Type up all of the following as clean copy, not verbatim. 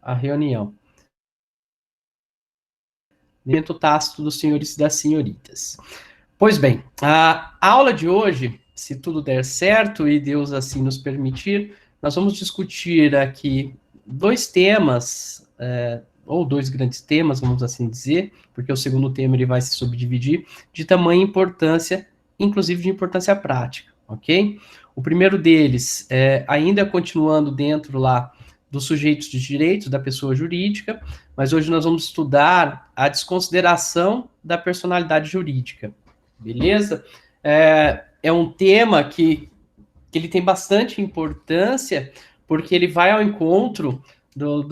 a reunião. Momento tácito dos senhores e das senhoritas. Pois bem, a aula de hoje, se tudo der certo e Deus assim nos permitir, nós vamos discutir aqui dois temas, ou dois grandes temas, vamos assim dizer, porque o segundo tema ele vai se subdividir, de tamanha importância, inclusive de importância prática, ok? O primeiro deles, ainda continuando dentro lá dos sujeitos de direitos da pessoa jurídica, mas hoje nós vamos estudar a desconsideração da personalidade jurídica, beleza? É um tema que ele tem bastante importância, porque ele vai ao encontro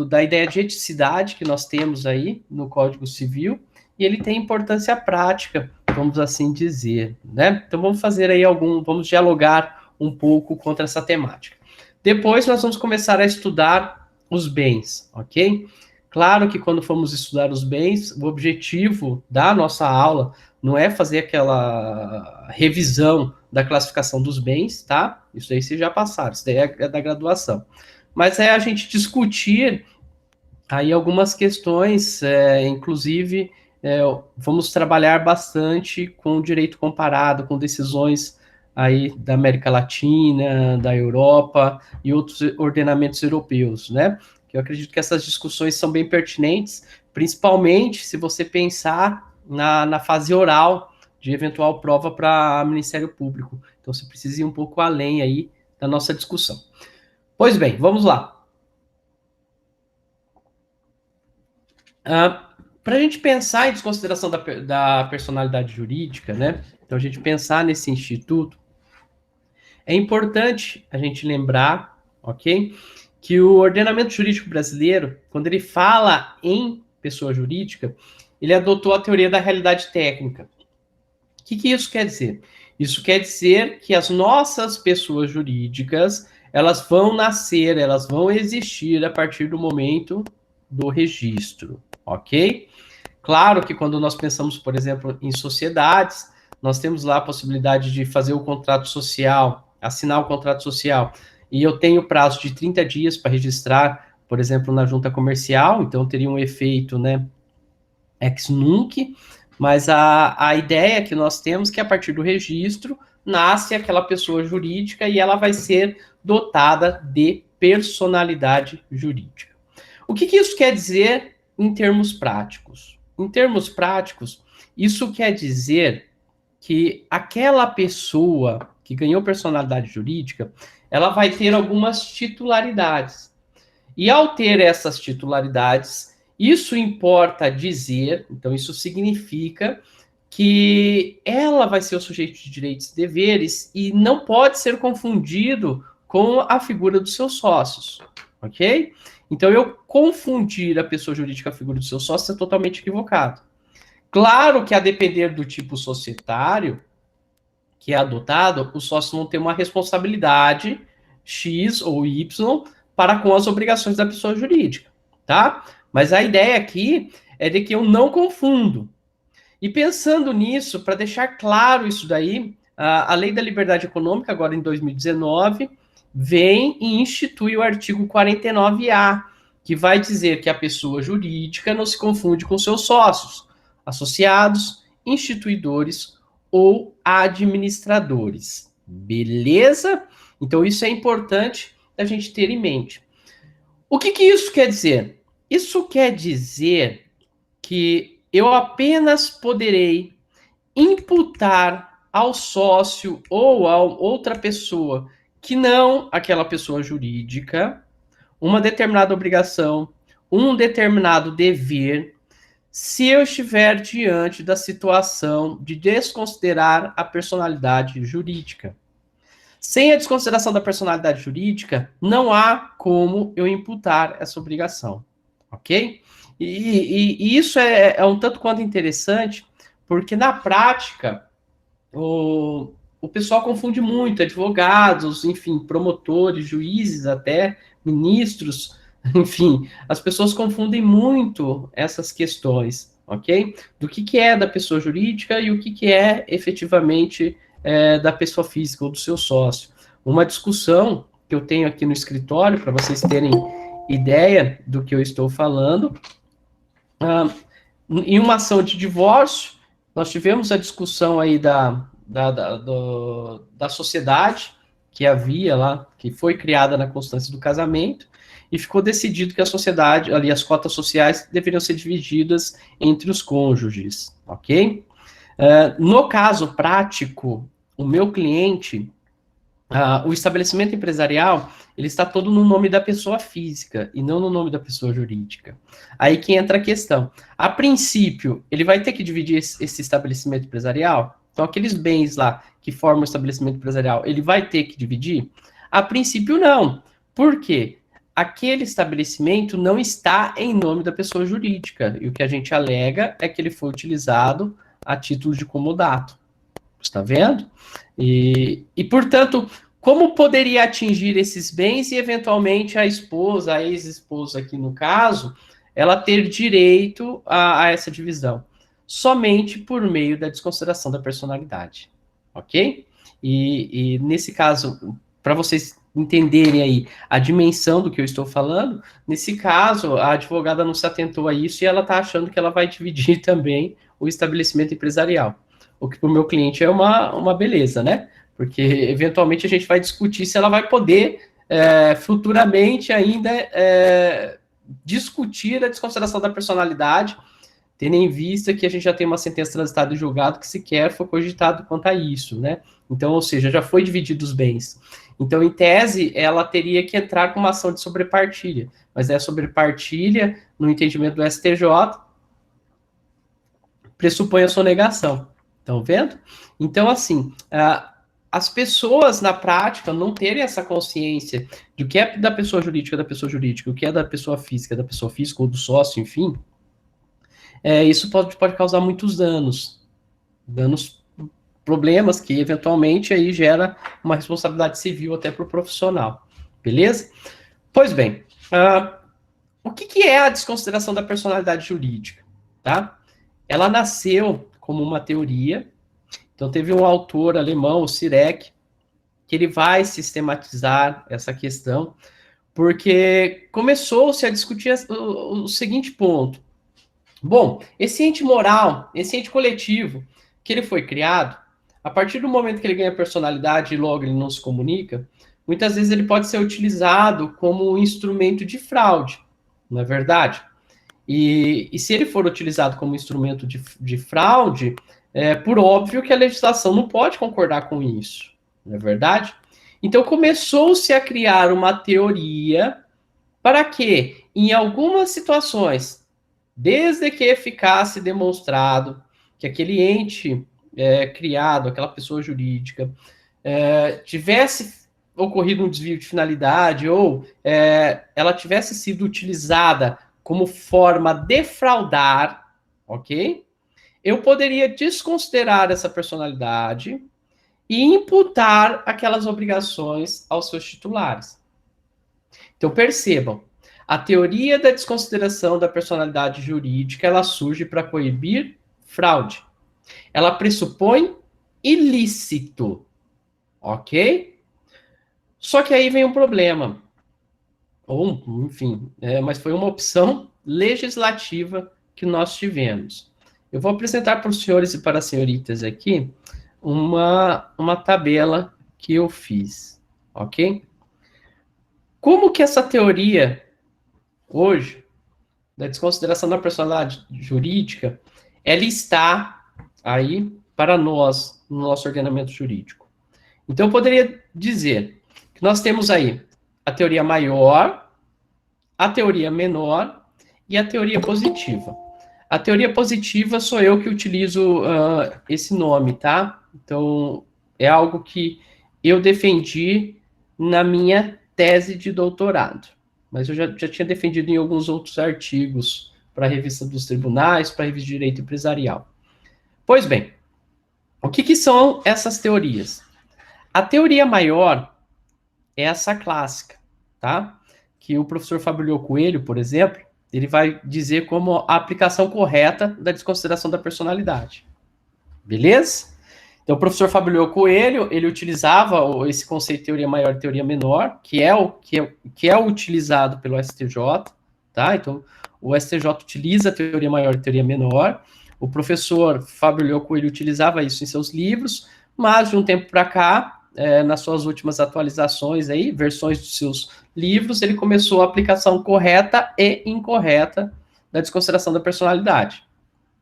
da ideia de eticidade que nós temos aí no Código Civil, e ele tem importância prática, vamos assim dizer, né? Então vamos fazer aí vamos dialogar um pouco contra essa temática. Depois nós vamos começar a estudar os bens, ok? Claro que quando formos estudar os bens, o objetivo da nossa aula não é fazer aquela revisão da classificação dos bens, tá? Isso aí vocês já passaram, isso daí é da graduação. Mas é a gente discutir aí algumas questões, inclusive vamos trabalhar bastante com o direito comparado, com decisões aí da América Latina, da Europa e outros ordenamentos europeus, né? Eu acredito que essas discussões são bem pertinentes, principalmente se você pensar na fase oral de eventual prova para Ministério Público. Então, você precisa ir um pouco além aí da nossa discussão. Pois bem, vamos lá. Para a gente pensar em desconsideração da personalidade jurídica, né? Então, a gente pensar nesse instituto, é importante a gente lembrar, ok? Que o ordenamento jurídico brasileiro, quando ele fala em pessoa jurídica, ele adotou a teoria da realidade técnica. O que isso quer dizer? Isso quer dizer que as nossas pessoas jurídicas, elas vão nascer, elas vão existir a partir do momento do registro, ok? Claro que quando nós pensamos, por exemplo, em sociedades, nós temos lá a possibilidade de fazer o contrato social, assinar o contrato social, e eu tenho prazo de 30 dias para registrar, por exemplo, na junta comercial, então teria um efeito, né, ex nunc, mas a ideia que nós temos é que a partir do registro nasce aquela pessoa jurídica e ela vai ser dotada de personalidade jurídica. O que isso quer dizer em termos práticos? Em termos práticos, isso quer dizer que aquela pessoa que ganhou personalidade jurídica, ela vai ter algumas titularidades. E ao ter essas titularidades, isso importa dizer, então isso significa que ela vai ser o sujeito de direitos e deveres e não pode ser confundido com a figura dos seus sócios, ok? Então, eu confundir a pessoa jurídica com a figura dos seus sócios é totalmente equivocado. Claro que a depender do tipo societário que é adotado, os sócios vão ter uma responsabilidade X ou Y para com as obrigações da pessoa jurídica, tá? Mas a ideia aqui é de que eu não confundo. E pensando nisso, para deixar claro isso daí, a Lei da Liberdade Econômica, agora em 2019, vem e institui o artigo 49A, que vai dizer que a pessoa jurídica não se confunde com seus sócios, associados, instituidores ou administradores. Beleza? Então, isso é importante a gente ter em mente. O que isso quer dizer? Isso quer dizer que eu apenas poderei imputar ao sócio ou a outra pessoa que não aquela pessoa jurídica uma determinada obrigação, um determinado dever, se eu estiver diante da situação de desconsiderar a personalidade jurídica. Sem a desconsideração da personalidade jurídica, não há como eu imputar essa obrigação, ok? E isso é um tanto quanto interessante, porque na prática, o pessoal confunde muito, advogados, enfim, promotores, juízes até, ministros, enfim, as pessoas confundem muito essas questões, ok? Do que é da pessoa jurídica e o que é efetivamente da pessoa física ou do seu sócio. Uma discussão que eu tenho aqui no escritório, para vocês terem ideia do que eu estou falando. Em uma ação de divórcio, nós tivemos a discussão aí da sociedade que havia lá, que foi criada na constância do casamento, e ficou decidido que a sociedade, ali as cotas sociais, deveriam ser divididas entre os cônjuges, ok? No caso prático, o meu cliente, o estabelecimento empresarial, ele está todo no nome da pessoa física e não no nome da pessoa jurídica. Aí que entra a questão. A princípio, ele vai ter que dividir esse estabelecimento empresarial? Então, aqueles bens lá que formam o estabelecimento empresarial, ele vai ter que dividir? A princípio, não. Por quê? Aquele estabelecimento não está em nome da pessoa jurídica. E o que a gente alega é que ele foi utilizado a título de comodato. Está vendo? E, portanto, como poderia atingir esses bens e, eventualmente, a esposa, a ex-esposa aqui no caso, ela ter direito a essa divisão? Somente por meio da desconsideração da personalidade, ok? E nesse caso, para vocês entenderem aí a dimensão do que eu estou falando, nesse caso, a advogada não se atentou a isso e ela está achando que ela vai dividir também o estabelecimento empresarial. O que para o meu cliente é uma beleza, né? Porque eventualmente a gente vai discutir se ela vai poder futuramente ainda discutir a desconsideração da personalidade, tendo em vista que a gente já tem uma sentença transitada e julgado que sequer foi cogitado quanto a isso, né? Então, ou seja, já foi dividido os bens. Então, em tese, ela teria que entrar com uma ação de sobrepartilha, mas a sobrepartilha, no entendimento do STJ, pressupõe a sonegação. Estão vendo? Então, assim, as pessoas na prática não terem essa consciência de o que é da pessoa jurídica, o que é da pessoa física ou do sócio, enfim, isso pode causar muitos danos, problemas que eventualmente aí gera uma responsabilidade civil até para o profissional, beleza? Pois bem, o que é a desconsideração da personalidade jurídica, tá? Ela nasceu como uma teoria. Então, teve um autor alemão, o Sirek, que ele vai sistematizar essa questão, porque começou-se a discutir o seguinte ponto. Bom, esse ente moral, esse ente coletivo, que ele foi criado, a partir do momento que ele ganha personalidade e logo ele não se comunica, muitas vezes ele pode ser utilizado como um instrumento de fraude, não é verdade? E se ele for utilizado como instrumento de fraude, por óbvio que a legislação não pode concordar com isso, não é verdade? Então começou-se a criar uma teoria para que, em algumas situações, desde que ficasse demonstrado que aquele ente criado, aquela pessoa jurídica, tivesse ocorrido um desvio de finalidade ou ela tivesse sido utilizada como forma de fraudar, ok? Eu poderia desconsiderar essa personalidade e imputar aquelas obrigações aos seus titulares. Então, percebam, a teoria da desconsideração da personalidade jurídica, ela surge para coibir fraude. Ela pressupõe ilícito, ok? Só que aí vem um problema. Ou, enfim, mas foi uma opção legislativa que nós tivemos. Eu vou apresentar para os senhores e para as senhoritas aqui uma tabela que eu fiz, ok? Como que essa teoria, hoje, da desconsideração da personalidade jurídica, ela está aí para nós, no nosso ordenamento jurídico. Então, eu poderia dizer que nós temos aí a teoria maior, a teoria menor e a teoria positiva. A teoria positiva sou eu que utilizo esse nome, tá? Então, é algo que eu defendi na minha tese de doutorado. Mas eu já tinha defendido em alguns outros artigos para a revista dos tribunais, para a revista de direito empresarial. Pois bem, o que são essas teorias? A teoria maior é essa clássica, tá? Que o professor Fabrício Coelho, por exemplo, ele vai dizer como a aplicação correta da desconsideração da personalidade. Beleza? Então, o professor Fabio Coelho, ele utilizava esse conceito de teoria maior e teoria menor, que é utilizado pelo STJ, tá? Então, o STJ utiliza a teoria maior e teoria menor. O professor Fabio Coelho utilizava isso em seus livros, mas de um tempo para cá, nas suas últimas atualizações aí, versões dos seus livros, ele começou a aplicação correta e incorreta da desconsideração da personalidade,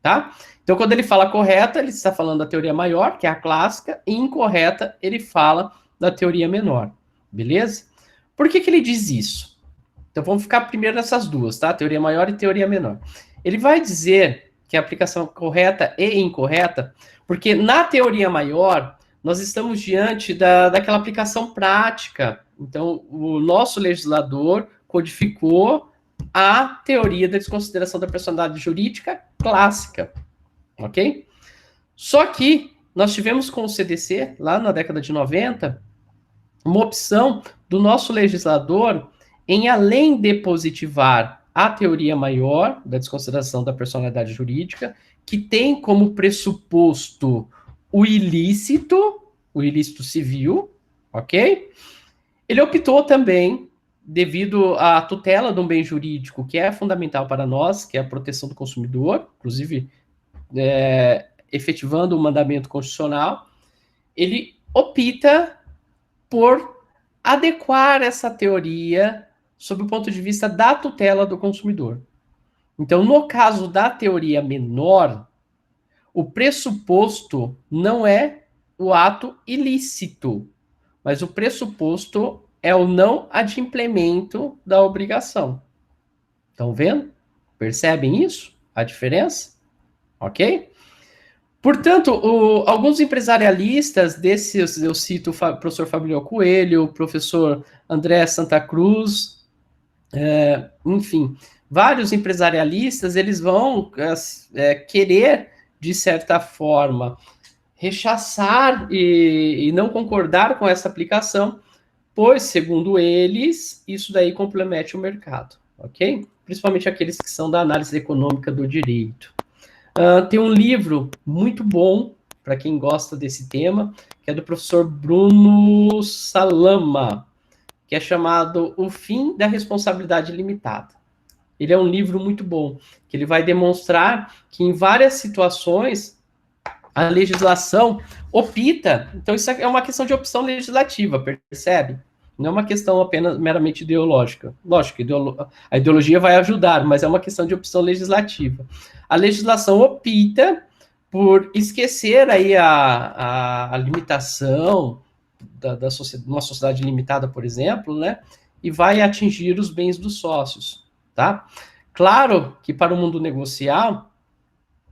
tá? Então, quando ele fala correta, ele está falando da teoria maior, que é a clássica, e incorreta, ele fala da teoria menor, beleza? Por que ele diz isso? Então, vamos ficar primeiro nessas duas, tá? Teoria maior e teoria menor. Ele vai dizer que a aplicação correta e incorreta, porque na teoria maior, nós estamos diante daquela aplicação prática. Então, o nosso legislador codificou a teoria da desconsideração da personalidade jurídica clássica, ok? Só que nós tivemos com o CDC, lá na década de 90, uma opção do nosso legislador em, além de positivar a teoria maior da desconsideração da personalidade jurídica, que tem como pressuposto o ilícito civil, ok? Ele optou também, devido à tutela de um bem jurídico que é fundamental para nós, que é a proteção do consumidor, inclusive efetivando o mandamento constitucional, ele opta por adequar essa teoria sob o ponto de vista da tutela do consumidor. Então, no caso da teoria menor, o pressuposto não é o ato ilícito, mas o pressuposto é o não adimplemento da obrigação. Estão vendo? Percebem isso? A diferença? Ok? Portanto, alguns empresarialistas desses, eu cito o professor Fabio Coelho, o professor André Santa Cruz, enfim, vários empresarialistas, eles vão querer, de certa forma, rechaçar e não concordar com essa aplicação, pois, segundo eles, isso daí compromete o mercado, ok? Principalmente aqueles que são da análise econômica do direito. Tem um livro muito bom, para quem gosta desse tema, que é do professor Bruno Salama, que é chamado O Fim da Responsabilidade Limitada. Ele é um livro muito bom, que ele vai demonstrar que em várias situações a legislação opta, então isso é uma questão de opção legislativa, percebe? Não é uma questão apenas meramente ideológica. Lógico, a ideologia vai ajudar, mas é uma questão de opção legislativa. A legislação opta por esquecer aí a limitação da sociedade, uma sociedade limitada, por exemplo, né? E vai atingir os bens dos sócios, tá? Claro que para o mundo negocial,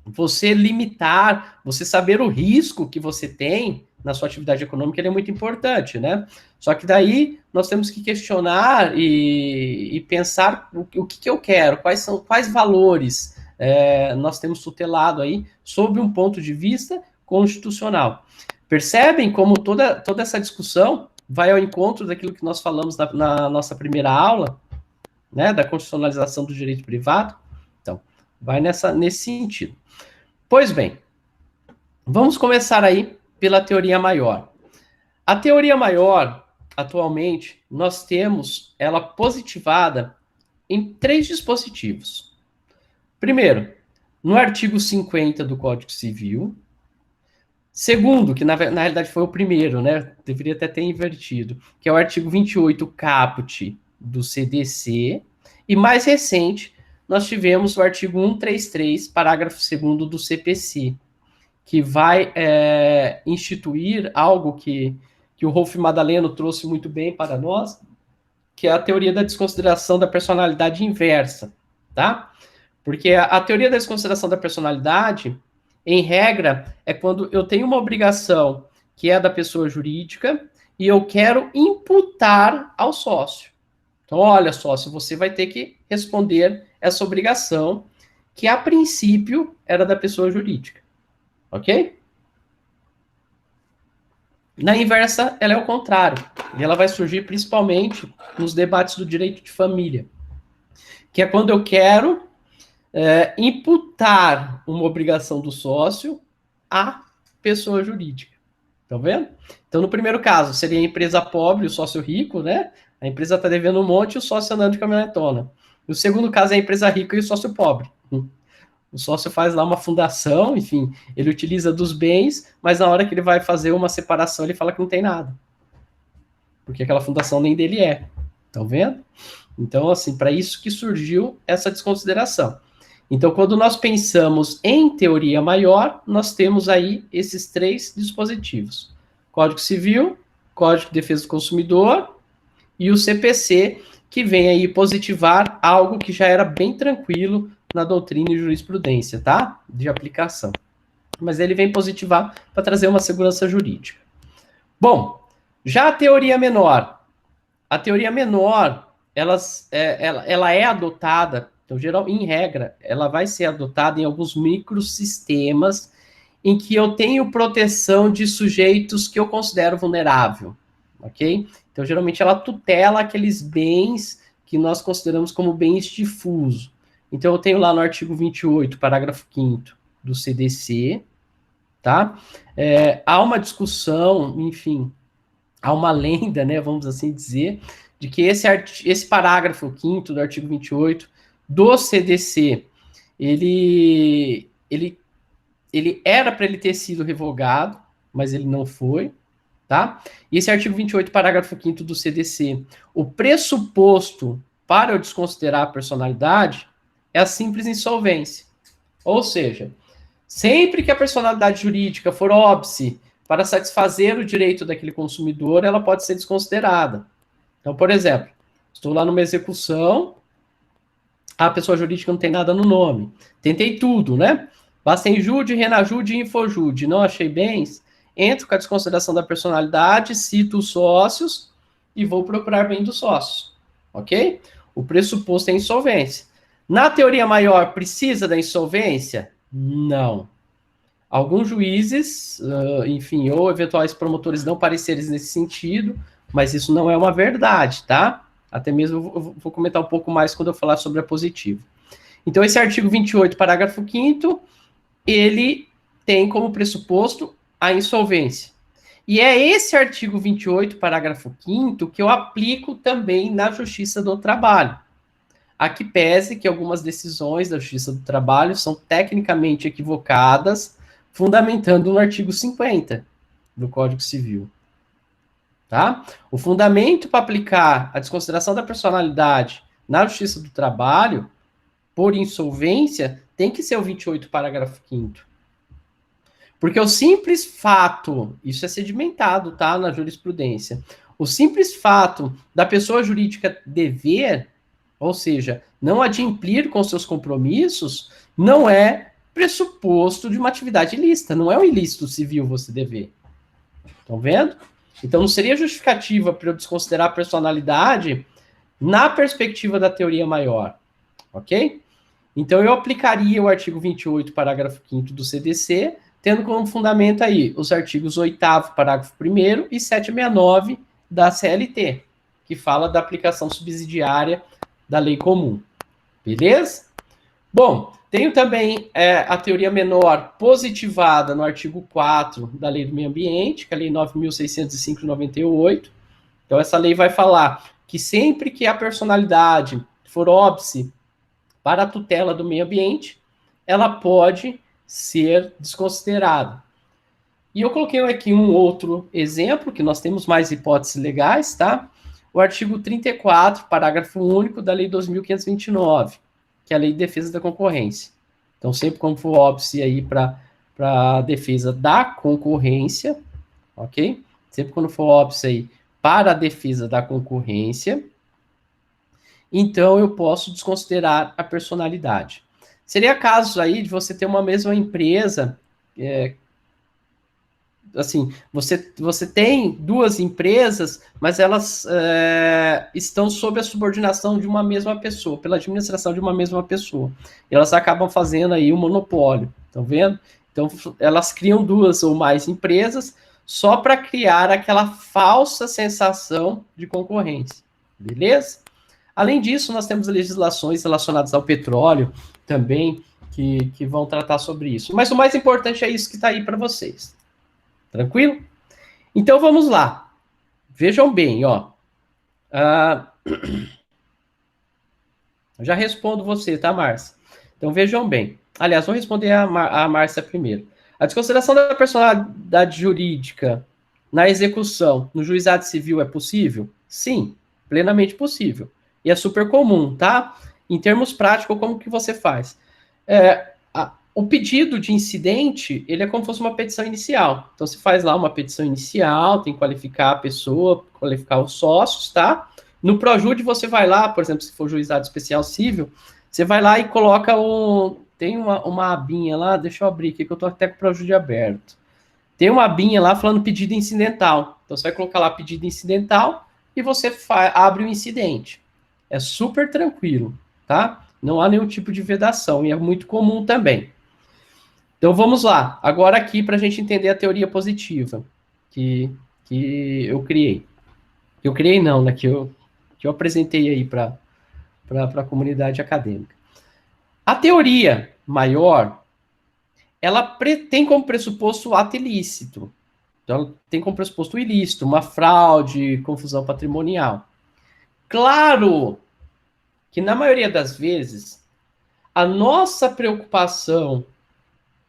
você limitar, você saber o risco que você tem na sua atividade econômica, ele é muito importante, né? Só que daí nós temos que questionar e pensar o que eu quero, quais valores nós temos tutelado aí sob um ponto de vista constitucional. Percebem como toda essa discussão vai ao encontro daquilo que nós falamos na nossa primeira aula, né, da constitucionalização do direito privado? Então, vai nesse sentido. Pois bem, vamos começar aí pela teoria maior. A teoria maior, atualmente, nós temos ela positivada em 3 dispositivos. Primeiro, no artigo 50 do Código Civil. Segundo, que na realidade foi o primeiro, né? Deveria até ter invertido, que é o artigo 28 caput do CDC. E mais recente, nós tivemos o artigo 133, parágrafo 2º do CPC, que vai instituir algo que o Rolf Madaleno trouxe muito bem para nós, que é a teoria da desconsideração da personalidade inversa, tá? Porque a teoria da desconsideração da personalidade, em regra, é quando eu tenho uma obrigação que é da pessoa jurídica e eu quero imputar ao sócio. Então, olha, sócio, você vai ter que responder essa obrigação que, a princípio, era da pessoa jurídica. Ok? Na inversa, ela é o contrário. E ela vai surgir principalmente nos debates do direito de família, que é quando eu quero imputar uma obrigação do sócio à pessoa jurídica. Estão vendo? Então, no primeiro caso, seria a empresa pobre e o sócio rico, né? A empresa está devendo um monte e o sócio andando de caminhonetona. No segundo caso, é a empresa rica e o sócio pobre. O sócio faz lá uma fundação, enfim, ele utiliza dos bens, mas na hora que ele vai fazer uma separação, ele fala que não tem nada. Porque aquela fundação nem dele é. Estão vendo? Então, assim, para isso que surgiu essa desconsideração. Então, quando nós pensamos em teoria maior, nós temos aí esses três dispositivos: Código Civil, Código de Defesa do Consumidor e o CPC, que vem aí positivar algo que já era bem tranquilo na doutrina e jurisprudência, tá? De aplicação. Mas ele vem positivar para trazer uma segurança jurídica. Bom, já a teoria menor. A teoria menor, ela é adotada, então, em regra, ela vai ser adotada em alguns microsistemas em que eu tenho proteção de sujeitos que eu considero vulnerável, ok? Então, geralmente, ela tutela aqueles bens que nós consideramos como bens difusos. Então, eu tenho lá no artigo 28, parágrafo 5º do CDC, tá? Há uma discussão, enfim, há uma lenda, né, vamos assim dizer, de que esse parágrafo 5º do artigo 28 do CDC, ele era para ele ter sido revogado, mas ele não foi, tá? E esse artigo 28, parágrafo 5º do CDC, o pressuposto para eu desconsiderar a personalidade é a simples insolvência. Ou seja, sempre que a personalidade jurídica for óbice para satisfazer o direito daquele consumidor, ela pode ser desconsiderada. Então, por exemplo, estou lá numa execução, a pessoa jurídica não tem nada no nome. Tentei tudo, né? Bastenjude, Renajude e Infojude. Não achei bens, entro com a desconsideração da personalidade, cito os sócios e vou procurar bem dos sócios. Ok? O pressuposto é insolvência. Na teoria maior, precisa da insolvência? Não. Alguns juízes, enfim, ou eventuais promotores dão pareceres nesse sentido, mas isso não é uma verdade, tá? Até mesmo eu vou comentar um pouco mais quando eu falar sobre a positiva. Então, esse artigo 28, parágrafo 5º, ele tem como pressuposto a insolvência. E é esse artigo 28, parágrafo 5º, que eu aplico também na Justiça do Trabalho. A que pese que algumas decisões da Justiça do Trabalho são tecnicamente equivocadas, fundamentando no artigo 50 do Código Civil. Tá? O fundamento para aplicar a desconsideração da personalidade na Justiça do Trabalho, por insolvência, tem que ser o 28, parágrafo 5º. Porque o simples fato, isso é sedimentado, tá, na jurisprudência, o simples fato da pessoa jurídica dever, ou seja, não adimplir com seus compromissos, não é pressuposto de uma atividade ilícita, não é um ilícito civil você dever. Estão vendo? Então não seria justificativa para eu desconsiderar a personalidade na perspectiva da teoria maior, ok? Então eu aplicaria o artigo 28, parágrafo 5º do CDC, tendo como fundamento aí os artigos 8º, parágrafo 1º e 769 da CLT, que fala da aplicação subsidiária da lei comum. Beleza? Bom, tenho também a teoria menor positivada no artigo 4 da Lei do Meio Ambiente, que é a Lei 9.605 de 98. Então, essa lei vai falar que sempre que a personalidade for óbice para a tutela do meio ambiente, ela pode ser desconsiderada. E eu coloquei aqui um outro exemplo, que nós temos mais hipóteses legais, tá? O artigo 34, parágrafo único da Lei 2.529, que é a Lei de Defesa da Concorrência. Então, sempre como for óbice aí para a defesa da concorrência, ok? Sempre quando for óbice aí para a defesa da concorrência, então eu posso desconsiderar a personalidade. Seria caso aí de você ter uma mesma empresa, assim, você tem duas empresas, mas elas estão sob a subordinação de uma mesma pessoa, pela administração de uma mesma pessoa. E elas acabam fazendo aí um monopólio, estão vendo? Então, elas criam duas ou mais empresas só para criar aquela falsa sensação de concorrência, beleza? Além disso, nós temos legislações relacionadas ao petróleo também, que vão tratar sobre isso. Mas o mais importante é isso que está aí para vocês. Tranquilo? Então vamos lá. Vejam bem, ó. Ah, já respondo você, tá, Márcia? Então vejam bem. Aliás, vou responder a Márcia primeiro. A desconsideração da personalidade jurídica na execução no juizado civil é possível? Sim, plenamente possível. E é super comum, tá? Em termos práticos, como que você faz? O pedido de incidente, ele é como se fosse uma petição inicial. Então, você faz lá uma petição inicial, tem que qualificar a pessoa, qualificar os sócios, tá? No Projude, você vai lá, por exemplo, se for juizado especial civil, você vai lá e coloca tem uma abinha lá, deixa eu abrir aqui, que eu tô até com o Projude aberto. Tem uma abinha lá falando pedido incidental. Então, você vai colocar lá pedido incidental e você abre o incidente. É super tranquilo, tá? Não há nenhum tipo de vedação e é muito comum também. Então vamos lá, agora aqui para a gente entender a teoria positiva que eu criei. Que eu criei não, né? Que eu apresentei aí para a comunidade acadêmica. A teoria maior, ela tem como pressuposto o ato ilícito. Então, ela tem como pressuposto o ilícito, uma fraude, confusão patrimonial. Claro que na maioria das vezes, a nossa preocupação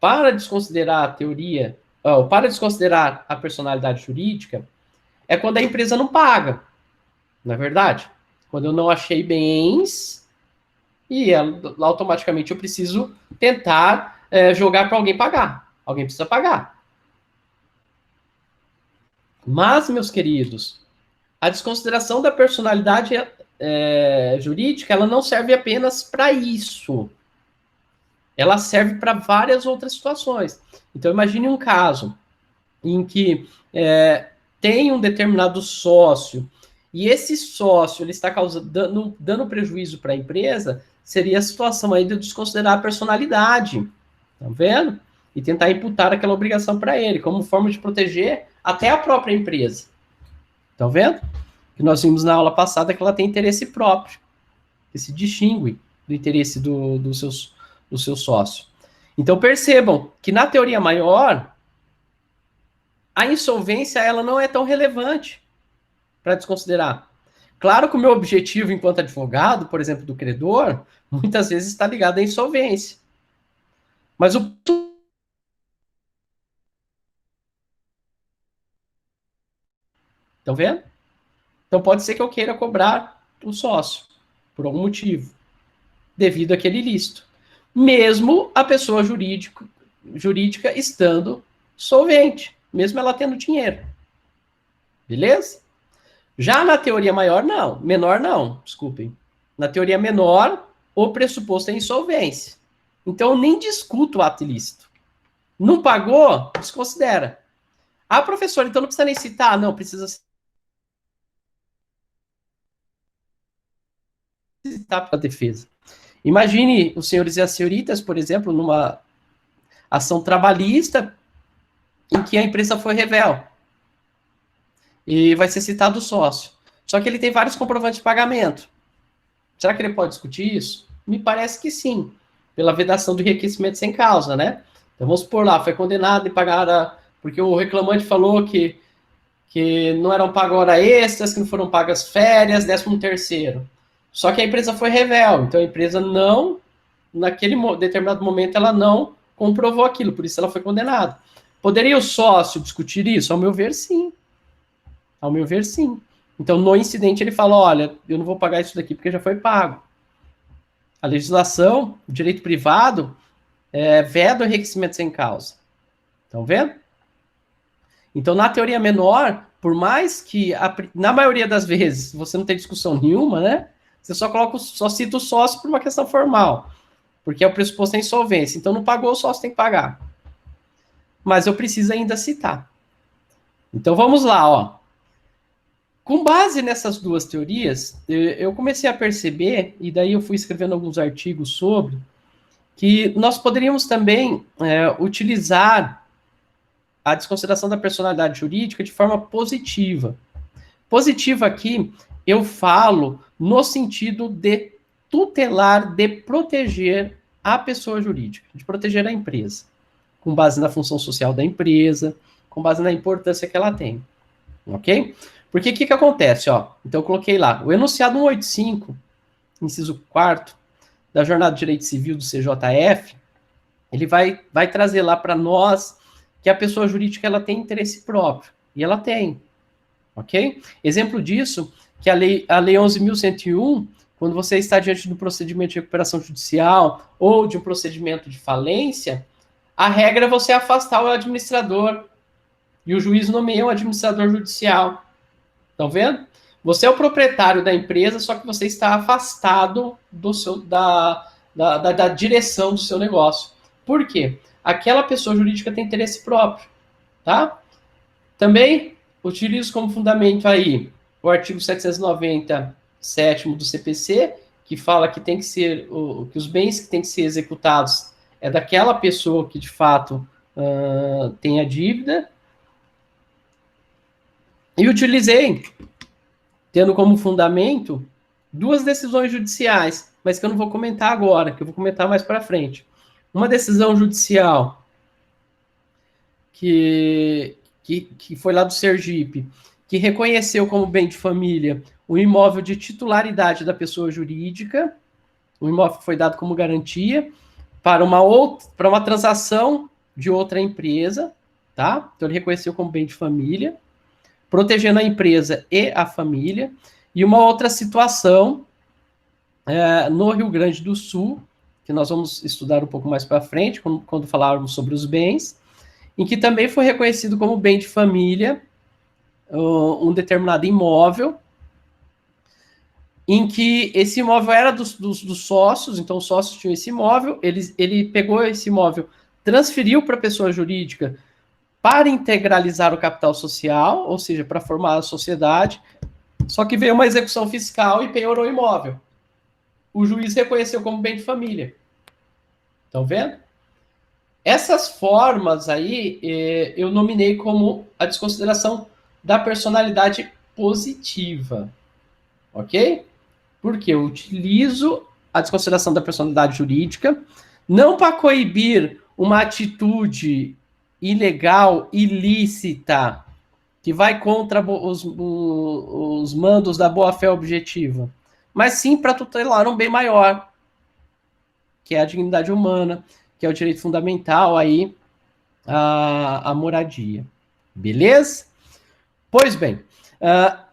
para desconsiderar a teoria, ou para desconsiderar a personalidade jurídica, é quando a empresa não paga, não é verdade? Quando eu não achei bens e automaticamente eu preciso tentar jogar para alguém pagar. Alguém precisa pagar. Mas, meus queridos, a desconsideração da personalidade jurídica, ela não serve apenas para isso. Ela serve para várias outras situações. Então, imagine um caso em que tem um determinado sócio e esse sócio ele está dando prejuízo para a empresa, seria a situação aí de desconsiderar a personalidade, tá vendo? E tentar imputar aquela obrigação para ele, como forma de proteger até a própria empresa. Estão vendo? Que nós vimos na aula passada que ela tem interesse próprio, que se distingue do interesse do seu sócio. Então percebam que na teoria maior, a insolvência ela não é tão relevante para desconsiderar. Claro que o meu objetivo enquanto advogado, por exemplo, do credor, muitas vezes está ligado à insolvência. Mas o estão vendo? Então pode ser que eu queira cobrar o sócio por algum motivo, devido àquele ilícito. Mesmo a pessoa jurídica estando solvente, mesmo ela tendo dinheiro. Beleza? Já na teoria maior, não. Menor, não. Desculpem. Na teoria menor, o pressuposto é insolvência. Então, eu nem discuto o ato ilícito. Não pagou? Desconsidera. Ah, professor, então não precisa nem citar? Não, precisa citar para a defesa. Imagine os senhores e as senhoritas, por exemplo, numa ação trabalhista em que a empresa foi revel. E vai ser citado o sócio. Só que ele tem vários comprovantes de pagamento. Será que ele pode discutir isso? Me parece que sim, pela vedação do enriquecimento sem causa, né? Então vamos supor lá, foi condenado e pagar, porque o reclamante falou que não eram pagas horas extras, que não foram pagas férias, 13º. Só que a empresa foi revel, então a empresa não, naquele determinado momento, ela não comprovou aquilo, por isso ela foi condenada. Poderia o sócio discutir isso? Ao meu ver, sim. Ao meu ver, sim. Então, no incidente, ele fala, olha, eu não vou pagar isso daqui porque já foi pago. A legislação, o direito privado, veda o enriquecimento sem causa. Estão vendo? Então, na teoria menor, por mais que, na maioria das vezes, você não tem discussão nenhuma, né? Você só cita o sócio por uma questão formal, porque é o pressuposto da insolvência. Então, não pagou, o sócio tem que pagar. Mas eu preciso ainda citar. Então, vamos lá, ó. Com base nessas duas teorias, eu comecei a perceber, e daí eu fui escrevendo alguns artigos sobre, que nós poderíamos também utilizar a desconsideração da personalidade jurídica de forma positiva. Positiva aqui, eu falo no sentido de tutelar, de proteger a pessoa jurídica, de proteger a empresa, com base na função social da empresa, com base na importância que ela tem. ok? Porque o que acontece, ó? Então eu coloquei lá, o enunciado 185, inciso 4º, da Jornada de Direito Civil do CJF, ele vai trazer lá para nós que a pessoa jurídica ela tem interesse próprio, e ela tem, ok? Exemplo disso, que a lei 11.101, quando você está diante de um procedimento de recuperação judicial ou de um procedimento de falência, a regra é você afastar o administrador e o juiz nomeia um administrador judicial. Estão vendo? Você é o proprietário da empresa, só que você está afastado da direção do seu negócio. Por quê? Aquela pessoa jurídica tem interesse próprio, tá? Também utilizo como fundamento aí o artigo 797 do CPC, que fala que tem que ser que os bens que têm que ser executados é daquela pessoa que de fato tem a dívida. E utilizei, tendo como fundamento, 2 decisões judiciais, mas que eu não vou comentar agora, que eu vou comentar mais para frente. Uma decisão judicial que foi lá do Sergipe, que reconheceu como bem de família o imóvel de titularidade da pessoa jurídica, o imóvel foi dado como garantia para uma transação de outra empresa, tá? Então ele reconheceu como bem de família, protegendo a empresa e a família. E uma outra situação no Rio Grande do Sul, que nós vamos estudar um pouco mais para frente, quando falarmos sobre os bens, em que também foi reconhecido como bem de família um determinado imóvel, em que esse imóvel era dos sócios, então os sócios tinham esse imóvel, ele pegou esse imóvel, transferiu para a pessoa jurídica para integralizar o capital social, ou seja, para formar a sociedade, só que veio uma execução fiscal e penhorou o imóvel. O juiz reconheceu como bem de família. Estão vendo? Essas formas aí eu nominei como a desconsideração da personalidade positiva. Ok? Porque eu utilizo a desconsideração da personalidade jurídica não para coibir uma atitude ilegal, ilícita, que vai contra os mandos da boa-fé objetiva, mas sim para tutelar um bem maior, que é a dignidade humana, que é o direito fundamental aí, a moradia. Beleza? Pois bem,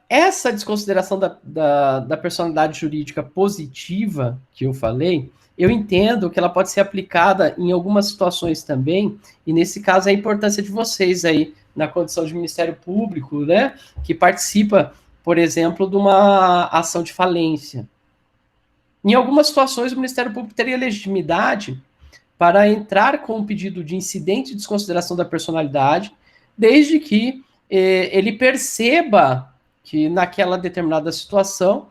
essa desconsideração da personalidade jurídica positiva que eu falei, eu entendo que ela pode ser aplicada em algumas situações também, e nesse caso a importância de vocês aí, na condição de Ministério Público, né, que participa, por exemplo, de uma ação de falência. Em algumas situações, o Ministério Público teria legitimidade para entrar com um pedido de incidente de desconsideração da personalidade, desde que ele perceba que naquela determinada situação,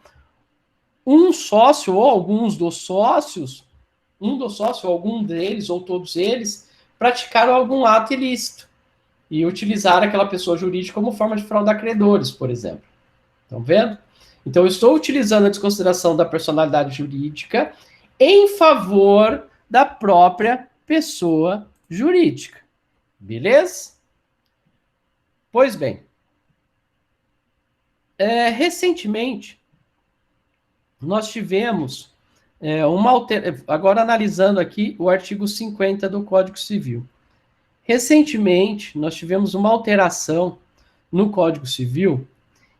um sócio ou alguns dos sócios, ou algum deles, ou todos eles, praticaram algum ato ilícito e utilizaram aquela pessoa jurídica como forma de fraudar credores, por exemplo. Estão vendo? Então, eu estou utilizando a desconsideração da personalidade jurídica em favor da própria pessoa jurídica. Beleza? Pois bem, recentemente, nós tivemos agora analisando aqui o artigo 50 do Código Civil. Recentemente, nós tivemos uma alteração no Código Civil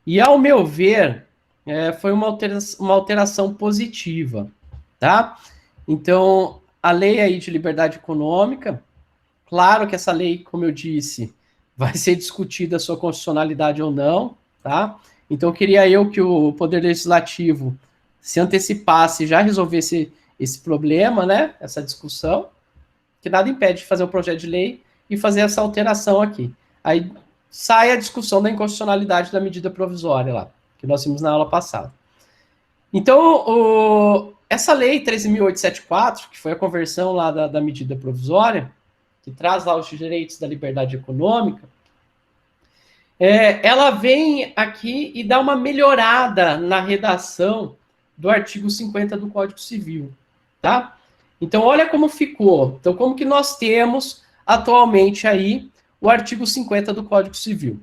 e, ao meu ver, foi uma alteração positiva, tá? Então, a lei aí de liberdade econômica, claro que essa lei, como eu disse, vai ser discutida a sua constitucionalidade ou não, tá? Então, queria que o Poder Legislativo se antecipasse e já resolvesse esse problema, né? Essa discussão, que nada impede de fazer um projeto de lei e fazer essa alteração aqui. Aí sai a discussão da inconstitucionalidade da medida provisória lá, que nós vimos na aula passada. Então, essa lei 13.874, que foi a conversão lá da medida provisória, que traz lá os direitos da liberdade econômica, ela vem aqui e dá uma melhorada na redação do artigo 50 do Código Civil, tá? Então, olha como ficou. Então, como que nós temos atualmente aí o artigo 50 do Código Civil?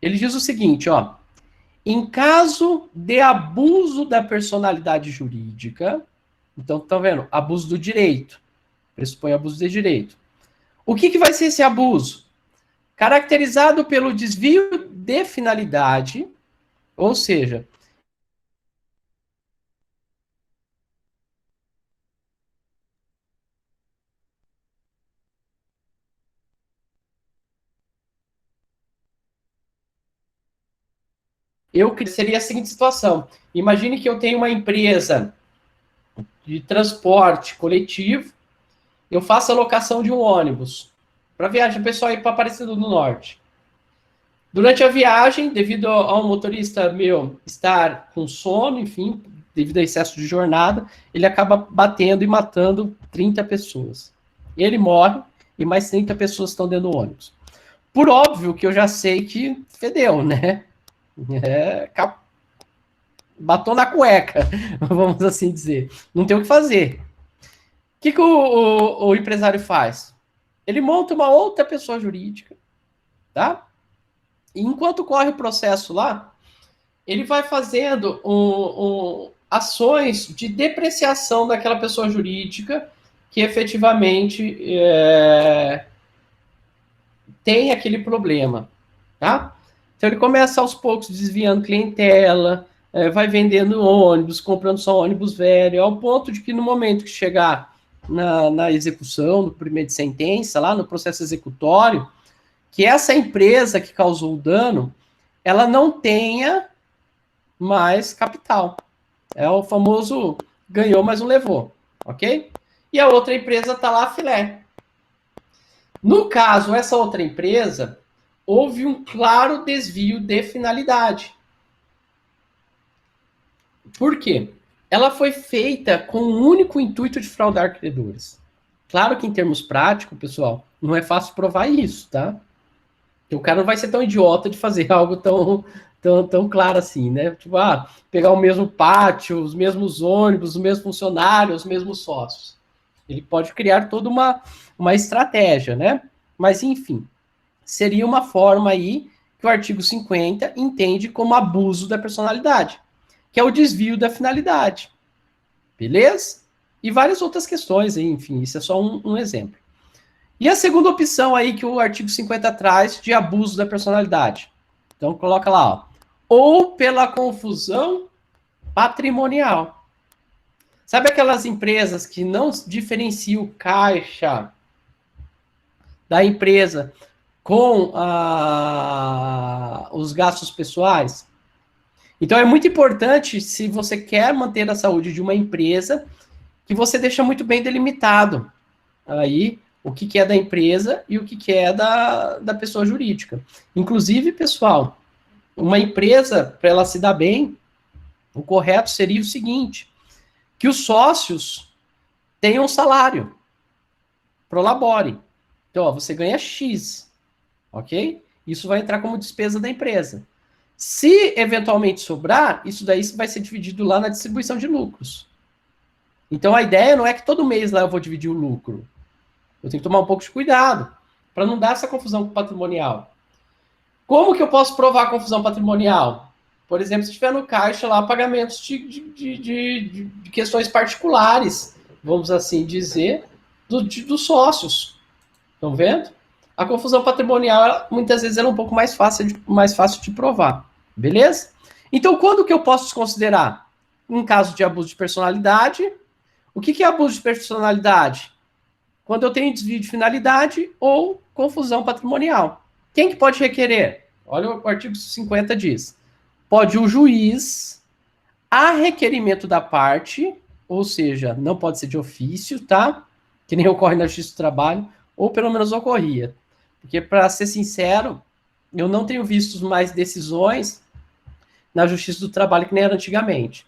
Ele diz o seguinte, ó, em caso de abuso da personalidade jurídica, então, tá vendo? Abuso do direito, pressupõe abuso de direito. O que vai ser esse abuso? Caracterizado pelo desvio de finalidade, ou seja, seria a seguinte situação. Imagine que eu tenho uma empresa de transporte coletivo, eu faço a locação de um ônibus para viagem, o pessoal ir para Aparecida do Norte. Durante a viagem, devido ao motorista meu estar com sono, enfim, devido ao excesso de jornada, ele acaba batendo e matando 30 pessoas. Ele morre e mais 30 pessoas estão dentro do ônibus. Por óbvio que eu já sei que fedeu, né? É, batou na cueca, vamos assim dizer. Não tem o que fazer. O que o empresário faz? Ele monta uma outra pessoa jurídica, tá? E enquanto corre o processo lá, ele vai fazendo ações de depreciação daquela pessoa jurídica que efetivamente tem aquele problema, tá? Então ele começa aos poucos desviando clientela, vai vendendo ônibus, comprando só ônibus velho, ao ponto de que no momento que chegar na execução, no primeiro de sentença, lá no processo executório, que essa empresa que causou o dano, ela não tenha mais capital. É o famoso ganhou, mas não levou, ok? E a outra empresa está lá filé. No caso, essa outra empresa, houve um claro desvio de finalidade. Por quê? Ela foi feita com o único intuito de fraudar credores. Claro que em termos práticos, pessoal, não é fácil provar isso, tá? O cara não vai ser tão idiota de fazer algo tão claro assim, né? Tipo, pegar o mesmo pátio, os mesmos ônibus, os mesmos funcionários, os mesmos sócios. Ele pode criar toda uma estratégia, né? Mas, enfim, seria uma forma aí que o artigo 50 entende como abuso da personalidade, que é o desvio da finalidade. Beleza? E várias outras questões aí, enfim, isso é só um exemplo. E a segunda opção aí que o artigo 50 traz de abuso da personalidade. Então coloca lá, ó, ou pela confusão patrimonial. Sabe aquelas empresas que não diferenciam o caixa da empresa com os gastos pessoais? Então é muito importante, se você quer manter a saúde de uma empresa, que você deixa muito bem delimitado aí o que é da empresa e o que é da pessoa jurídica. Inclusive, pessoal, uma empresa, para ela se dar bem, o correto seria o seguinte, que os sócios tenham um salário, prolabore. Então, ó, você ganha X, ok? Isso vai entrar como despesa da empresa. Se eventualmente sobrar, isso daí vai ser dividido lá na distribuição de lucros. Então, a ideia não é que todo mês lá eu vou dividir o lucro. Eu tenho que tomar um pouco de cuidado para não dar essa confusão patrimonial. Como que eu posso provar a confusão patrimonial? Por exemplo, se tiver no caixa lá pagamentos de questões particulares, vamos assim dizer, dos sócios. Estão vendo? A confusão patrimonial, muitas vezes, é um pouco mais fácil de provar. Beleza? Então, quando que eu posso desconsiderar? Em caso de abuso de personalidade. O que é abuso de personalidade? Quando eu tenho desvio de finalidade ou confusão patrimonial. Quem que pode requerer? Olha o artigo 50 diz. Pode o juiz, a requerimento da parte, ou seja, não pode ser de ofício, tá? Que nem ocorre na Justiça do Trabalho, ou pelo menos ocorria. Porque, para ser sincero, eu não tenho visto mais decisões na Justiça do Trabalho que nem era antigamente.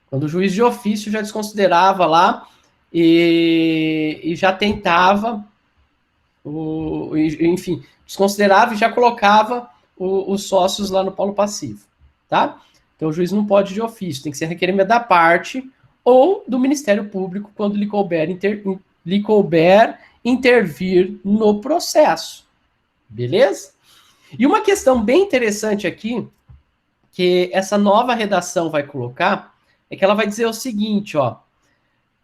Quando o juiz de ofício já desconsiderava lá e já tentava, enfim, desconsiderava e já colocava os sócios lá no polo passivo, tá? Então o juiz não pode de ofício, tem que ser requerimento da parte ou do Ministério Público quando lhe couber intervir no processo, beleza? E uma questão bem interessante aqui, que essa nova redação vai colocar, é que ela vai dizer o seguinte, ó,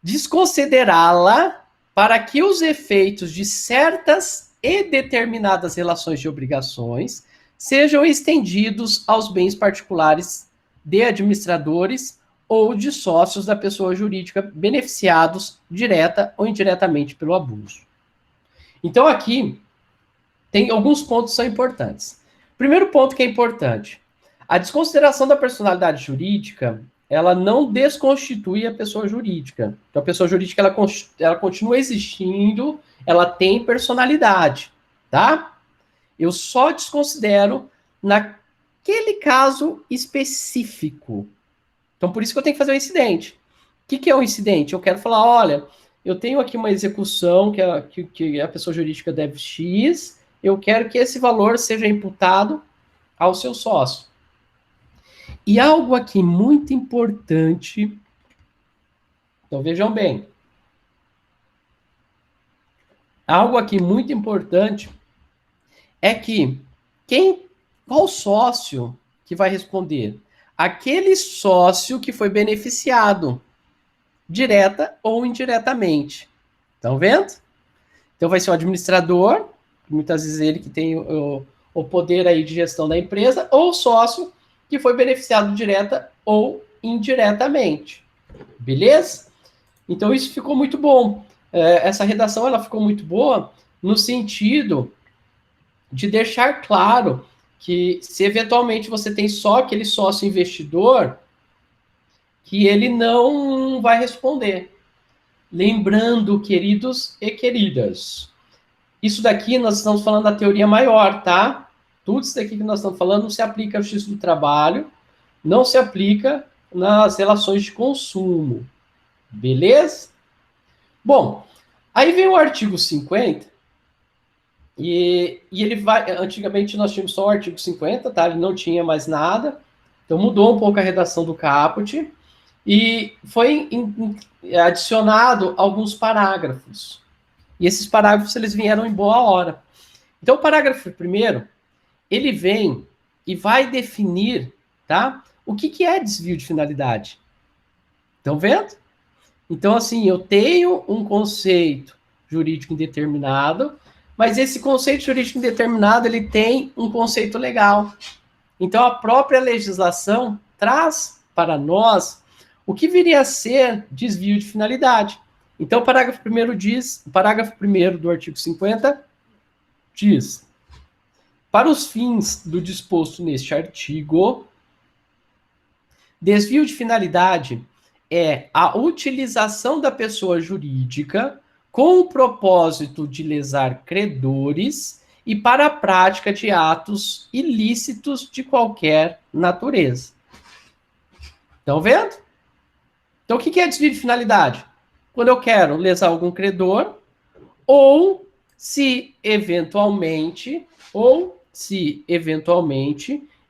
desconsiderá-la para que os efeitos de certas e determinadas relações de obrigações sejam estendidos aos bens particulares de administradores ou de sócios da pessoa jurídica beneficiados direta ou indiretamente pelo abuso. Então aqui tem alguns pontos que são importantes. Primeiro ponto que é importante, a desconsideração da personalidade jurídica, ela não desconstitui a pessoa jurídica. Então, a pessoa jurídica, ela continua existindo, ela tem personalidade, tá? Eu só desconsidero naquele caso específico. Então, por isso que eu tenho que fazer um incidente. O que é um incidente? Eu quero falar, olha, eu tenho aqui uma execução que a pessoa jurídica deve X, eu quero que esse valor seja imputado ao seu sócio. E algo aqui muito importante, então vejam bem, algo aqui muito importante é que qual sócio que vai responder? Aquele sócio que foi beneficiado, direta ou indiretamente. Estão vendo? Então vai ser o administrador, muitas vezes ele que tem o poder aí de gestão da empresa, ou o sócio que foi beneficiado direta ou indiretamente. Beleza? Então isso ficou muito bom. Essa redação ela ficou muito boa no sentido de deixar claro que se eventualmente você tem só aquele sócio investidor, que ele não vai responder. Lembrando, queridos e queridas, isso daqui nós estamos falando da teoria maior, tá? Tudo isso daqui que nós estamos falando não se aplica ao justiça do trabalho, não se aplica nas relações de consumo. Beleza? Bom, aí vem o artigo 50, e ele vai... Antigamente nós tínhamos só o artigo 50, tá? Ele não tinha mais nada, então mudou um pouco a redação do caput, e foi adicionado alguns parágrafos. E esses parágrafos eles vieram em boa hora. Então o parágrafo primeiro, ele vem e vai definir, tá? O que é desvio de finalidade. Estão vendo? Então, assim, eu tenho um conceito jurídico indeterminado, mas esse conceito jurídico indeterminado, ele tem um conceito legal. Então, a própria legislação traz para nós o que viria a ser desvio de finalidade. Então, o parágrafo 1º do artigo 50 diz: para os fins do disposto neste artigo, desvio de finalidade é a utilização da pessoa jurídica com o propósito de lesar credores e para a prática de atos ilícitos de qualquer natureza. Estão vendo? Então, o que é desvio de finalidade? Quando eu quero lesar algum credor, ou se eventualmente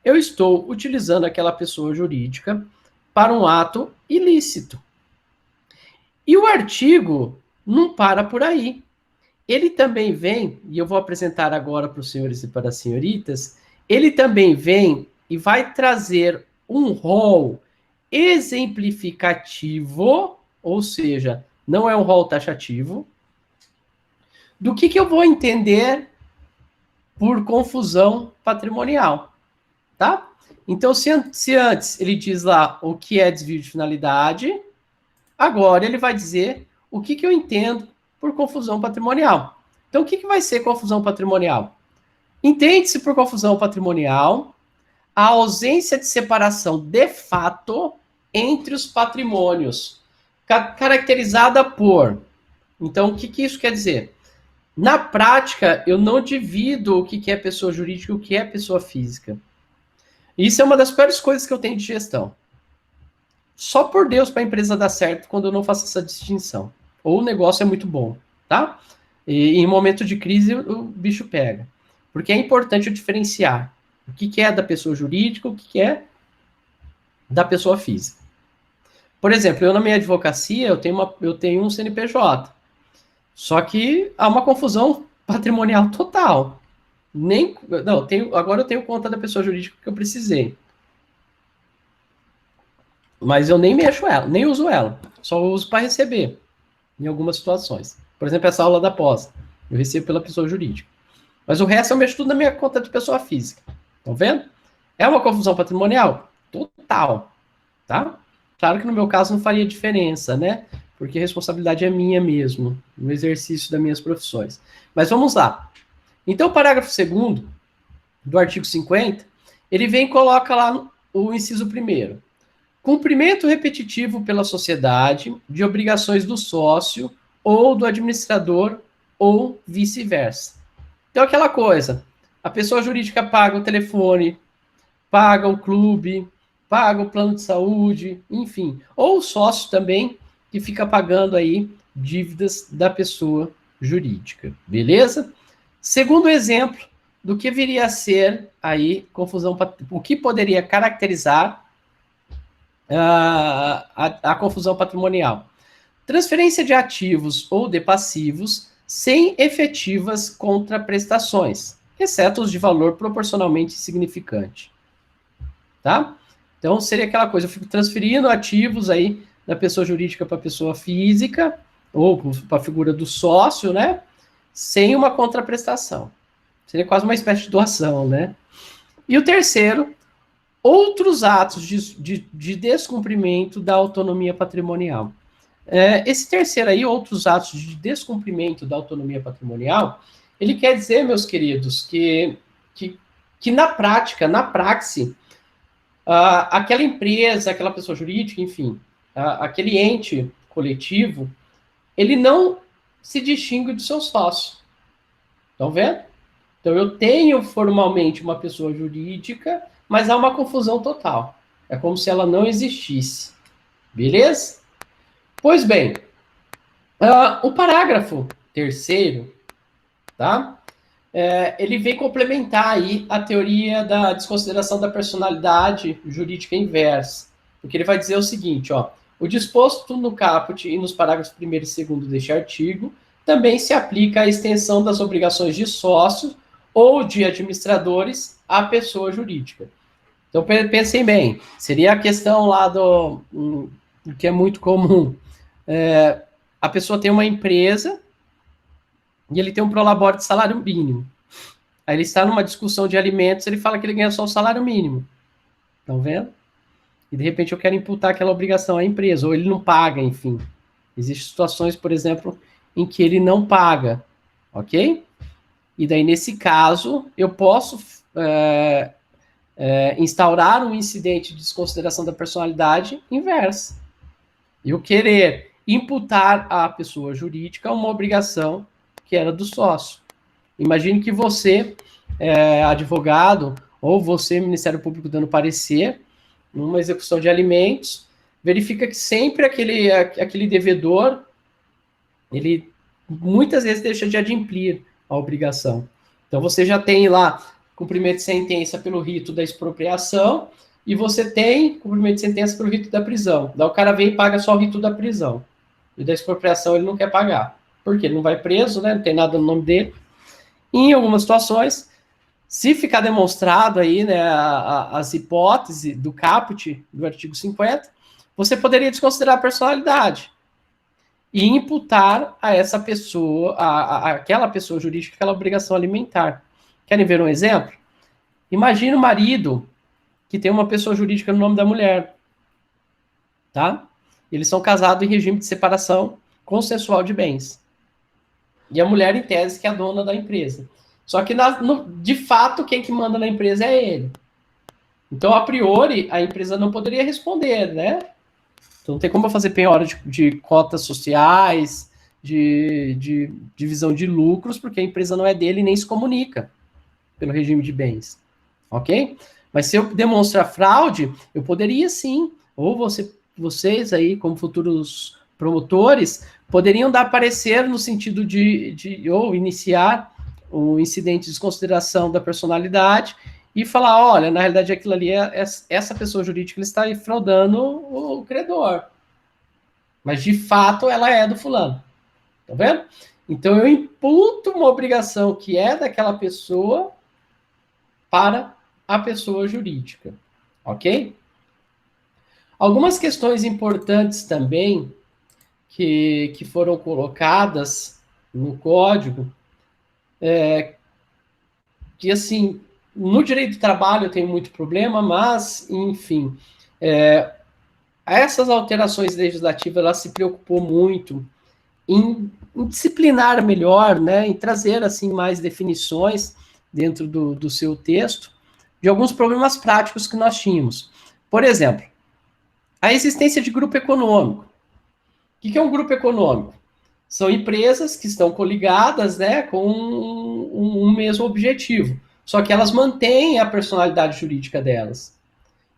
eu estou utilizando aquela pessoa jurídica para um ato ilícito. E o artigo não para por aí. Ele também vem, e eu vou apresentar agora para os senhores e para as senhoritas, ele também vem e vai trazer um rol exemplificativo, ou seja, não é um rol taxativo, do que eu vou entender por confusão patrimonial, tá? Então, se antes ele diz lá o que é desvio de finalidade, agora ele vai dizer o que eu entendo por confusão patrimonial. Então, o que vai ser confusão patrimonial? Entende-se por confusão patrimonial a ausência de separação de fato entre os patrimônios, caracterizada por... Então, o que isso quer dizer? Na prática, eu não divido o que é pessoa jurídica e o que é pessoa física. Isso é uma das piores coisas que eu tenho de gestão. Só por Deus para a empresa dar certo quando eu não faço essa distinção. Ou o negócio é muito bom, tá? E em momento de crise o bicho pega. Porque é importante eu diferenciar o que é da pessoa jurídica, o que é da pessoa física. Por exemplo, eu na minha advocacia, eu tenho um CNPJ. Só que há uma confusão patrimonial total. Agora eu tenho conta da pessoa jurídica que eu precisei. Mas eu nem mexo ela, nem uso ela. Só uso para receber, em algumas situações. Por exemplo, essa aula da pós. Eu recebo pela pessoa jurídica. Mas o resto eu mexo tudo na minha conta de pessoa física. Estão vendo? É uma confusão patrimonial? Total. Tá? Claro que no meu caso não faria diferença, né? Porque a responsabilidade é minha mesmo, no exercício das minhas profissões. Mas vamos lá. Então, o parágrafo 2º do artigo 50, ele vem e coloca lá o inciso 1º. Cumprimento repetitivo pela sociedade de obrigações do sócio ou do administrador ou vice-versa. Então, aquela coisa, a pessoa jurídica paga o telefone, paga o clube, paga o plano de saúde, enfim. Ou o sócio também, que fica pagando aí dívidas da pessoa jurídica. Beleza? Segundo exemplo do que viria a ser aí confusão, o que poderia caracterizar a confusão patrimonial. Transferência de ativos ou de passivos sem efetivas contraprestações, exceto os de valor proporcionalmente significante. Tá? Então, seria aquela coisa, eu fico transferindo ativos aí da pessoa jurídica para a pessoa física, ou para a figura do sócio, né? Sem uma contraprestação. Seria quase uma espécie de doação, né? E o terceiro, outros atos de descumprimento da autonomia patrimonial. Esse terceiro aí, outros atos de descumprimento da autonomia patrimonial, ele quer dizer, meus queridos, que na prática, na praxe, aquela empresa, aquela pessoa jurídica, enfim, aquele ente coletivo, ele não se distingue do seu sócio. Estão vendo? Então, eu tenho formalmente uma pessoa jurídica, mas há uma confusão total. É como se ela não existisse. Beleza? Pois bem, o parágrafo 3º, tá? Ele vem complementar aí a teoria da desconsideração da personalidade jurídica inversa, porque ele vai dizer o seguinte, ó, o disposto no caput e nos parágrafos 1º e 2º deste artigo também se aplica à extensão das obrigações de sócios ou de administradores à pessoa jurídica. Então, pensem bem, seria a questão lá do que é muito comum. A pessoa tem uma empresa e ele tem um prolabore de salário mínimo. Aí ele está numa discussão de alimentos, ele fala que ele ganha só o salário mínimo. Estão vendo? E de repente eu quero imputar aquela obrigação à empresa, ou ele não paga, enfim. Existem situações, por exemplo, em que ele não paga, ok? E daí, nesse caso, eu posso instaurar um incidente de desconsideração da personalidade inversa. Eu querer imputar à pessoa jurídica uma obrigação que era do sócio. Imagine que você, advogado, ou você, Ministério Público, dando parecer, numa execução de alimentos, verifica que sempre aquele devedor, ele muitas vezes deixa de adimplir a obrigação. Então, você já tem lá cumprimento de sentença pelo rito da expropriação, e você tem cumprimento de sentença pelo rito da prisão. Daí o cara vem e paga só o rito da prisão. E da expropriação ele não quer pagar. Por quê? Ele não vai preso, né? Não tem nada no nome dele. E em algumas situações, se ficar demonstrado aí, né, as hipóteses do caput do artigo 50, você poderia desconsiderar a personalidade e imputar a essa pessoa, aquela pessoa jurídica, aquela obrigação alimentar. Querem ver um exemplo? Imagina o marido que tem uma pessoa jurídica no nome da mulher, tá? Eles são casados em regime de separação consensual de bens. E a mulher, em tese, que é a dona da empresa. Só que, de fato, quem que manda na empresa é ele. Então, a priori, a empresa não poderia responder, né? Então, não tem como eu fazer penhora de cotas sociais, de divisão de lucros, porque a empresa não é dele e nem se comunica pelo regime de bens. Ok? Mas se eu demonstrar fraude, eu poderia sim. Ou vocês aí, como futuros promotores, poderiam dar parecer no sentido ou iniciar o incidente de desconsideração da personalidade e falar, olha, na realidade aquilo ali essa pessoa jurídica está fraudando o credor. Mas de fato ela é do fulano. Tá vendo? Então eu imputo uma obrigação que é daquela pessoa para a pessoa jurídica, ok? Algumas questões importantes também que foram colocadas no código, que assim, no direito do trabalho eu tenho muito problema, mas, enfim, essas alterações legislativas, ela se preocupou muito em disciplinar melhor, né, em trazer assim mais definições dentro do seu texto de alguns problemas práticos que nós tínhamos. Por exemplo, a existência de grupo econômico. O que é um grupo econômico? São empresas que estão coligadas, né, com um mesmo objetivo, só que elas mantêm a personalidade jurídica delas.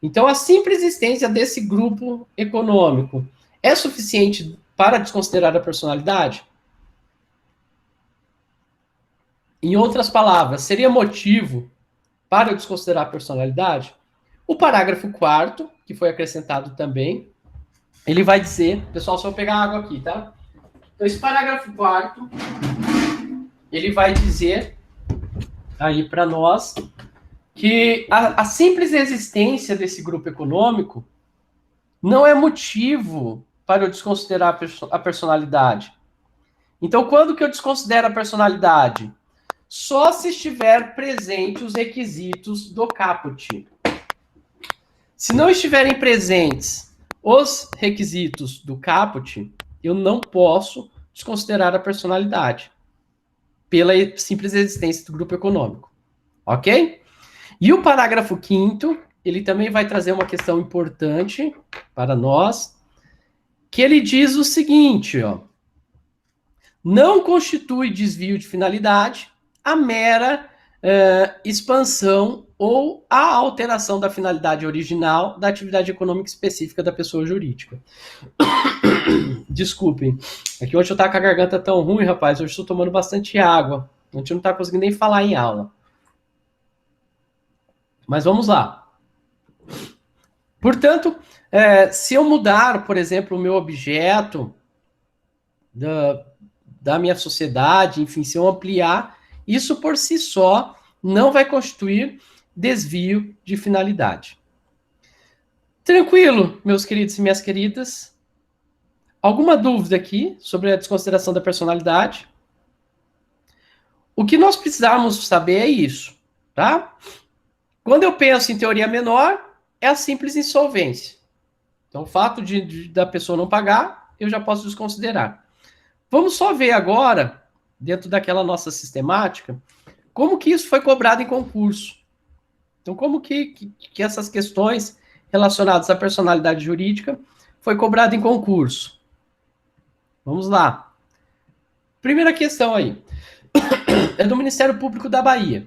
Então, a simples existência desse grupo econômico é suficiente para desconsiderar a personalidade? Em outras palavras, seria motivo para desconsiderar a personalidade? O parágrafo 4º, que foi acrescentado também, ele vai dizer, pessoal, só vou pegar água aqui, tá? Então, esse parágrafo 4º, ele vai dizer aí para nós que a simples existência desse grupo econômico não é motivo para eu desconsiderar a personalidade. Então, quando que eu desconsidero a personalidade? Só se estiver presente os requisitos do caput. Se não estiverem presentes os requisitos do caput, eu não posso desconsiderar a personalidade pela simples existência do grupo econômico. Ok? E o parágrafo 5º, ele também vai trazer uma questão importante para nós, que ele diz o seguinte, ó: não constitui desvio de finalidade a mera expansão ou a alteração da finalidade original da atividade econômica específica da pessoa jurídica. Desculpem, é que hoje eu tô com a garganta tão ruim, rapaz, hoje estou tomando bastante água, a gente não tá conseguindo nem falar em aula. Mas vamos lá. Portanto, se eu mudar, por exemplo, o meu objeto da minha sociedade, enfim, se eu ampliar, isso por si só não vai constituir desvio de finalidade. Tranquilo, meus queridos e minhas queridas? Alguma dúvida aqui sobre a desconsideração da personalidade? O que nós precisamos saber é isso, tá? Quando eu penso em teoria menor, é a simples insolvência. Então, o fato da pessoa não pagar, eu já posso desconsiderar. Vamos só ver agora, dentro daquela nossa sistemática, como que isso foi cobrado em concurso. Então, como que essas questões relacionadas à personalidade jurídica foi cobrado em concurso? Vamos lá. Primeira questão aí. É do Ministério Público da Bahia.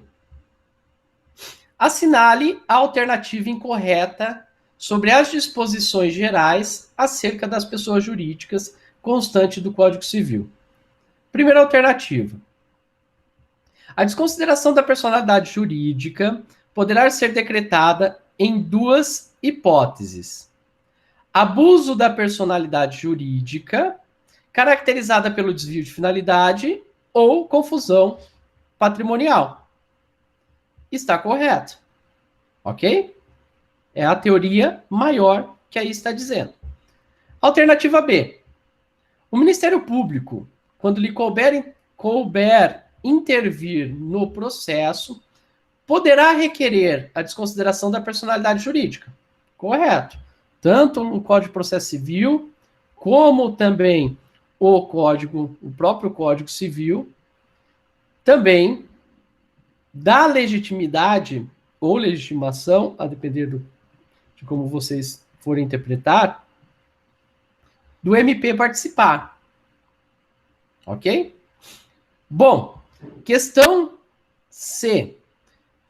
Assinale a alternativa incorreta sobre as disposições gerais acerca das pessoas jurídicas constante do Código Civil. Primeira alternativa. A desconsideração da personalidade jurídica poderá ser decretada em duas hipóteses: abuso da personalidade jurídica, caracterizada pelo desvio de finalidade, ou confusão patrimonial. Está correto. Ok? É a teoria maior que aí está dizendo. Alternativa B. O Ministério Público, quando lhe couber intervir no processo, poderá requerer a desconsideração da personalidade jurídica. Correto. Tanto no Código de Processo Civil, como também o próprio Código Civil, também dá legitimidade ou legitimação, a depender de como vocês forem interpretar, do MP participar. Ok? Bom, questão C.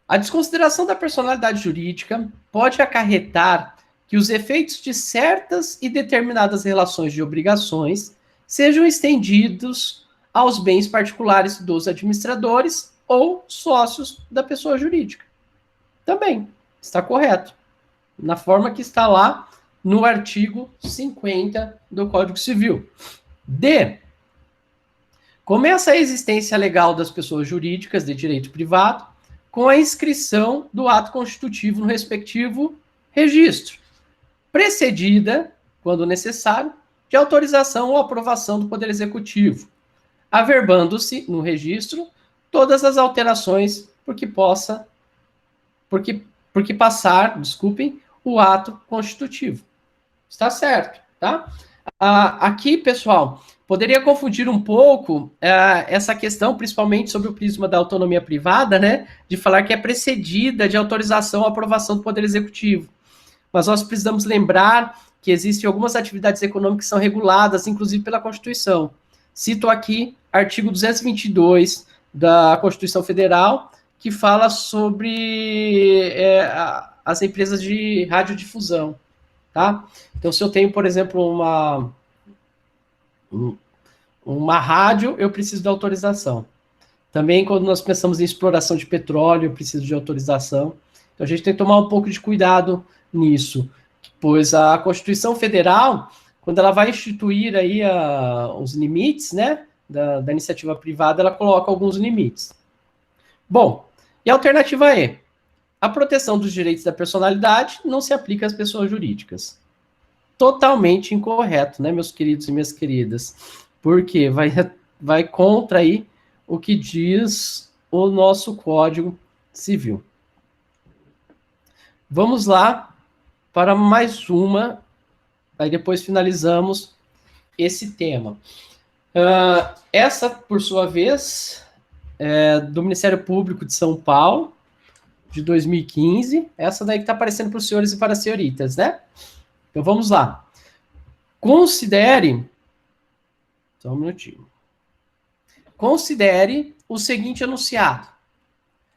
A desconsideração da personalidade jurídica pode acarretar que os efeitos de certas e determinadas relações de obrigações sejam estendidos aos bens particulares dos administradores ou sócios da pessoa jurídica. Também está correto, na forma que está lá no artigo 50 do Código Civil. D. Começa a existência legal das pessoas jurídicas de direito privado com a inscrição do ato constitutivo no respectivo registro, precedida, quando necessário, de autorização ou aprovação do Poder Executivo, averbando-se no registro todas as alterações porque passar, desculpem, o ato constitutivo. Está certo, tá? Aqui, pessoal, poderia confundir um pouco essa questão, principalmente sobre o prisma da autonomia privada, né? De falar que é precedida de autorização ou aprovação do Poder Executivo. Mas nós precisamos lembrar que existem algumas atividades econômicas que são reguladas, inclusive pela Constituição. Cito aqui artigo 222 da Constituição Federal, que fala sobre as empresas de radiodifusão, tá? Então, se eu tenho, por exemplo, uma rádio, eu preciso de autorização. Também, quando nós pensamos em exploração de petróleo, eu preciso de autorização. Então, a gente tem que tomar um pouco de cuidado nisso, pois a Constituição Federal, quando ela vai instituir aí os limites, né, da iniciativa privada, ela coloca alguns limites. Bom, e a alternativa é: a proteção dos direitos da personalidade não se aplica às pessoas jurídicas. Totalmente incorreto, né, meus queridos e minhas queridas? Porque vai contra aí o que diz o nosso Código Civil. Vamos lá para mais uma, aí depois finalizamos esse tema. Essa, por sua vez, é do Ministério Público de São Paulo, de 2015. Essa daí que está aparecendo para os senhores e para as senhoritas, né? Então vamos lá. Considere. Só um minutinho. Considere o seguinte enunciado: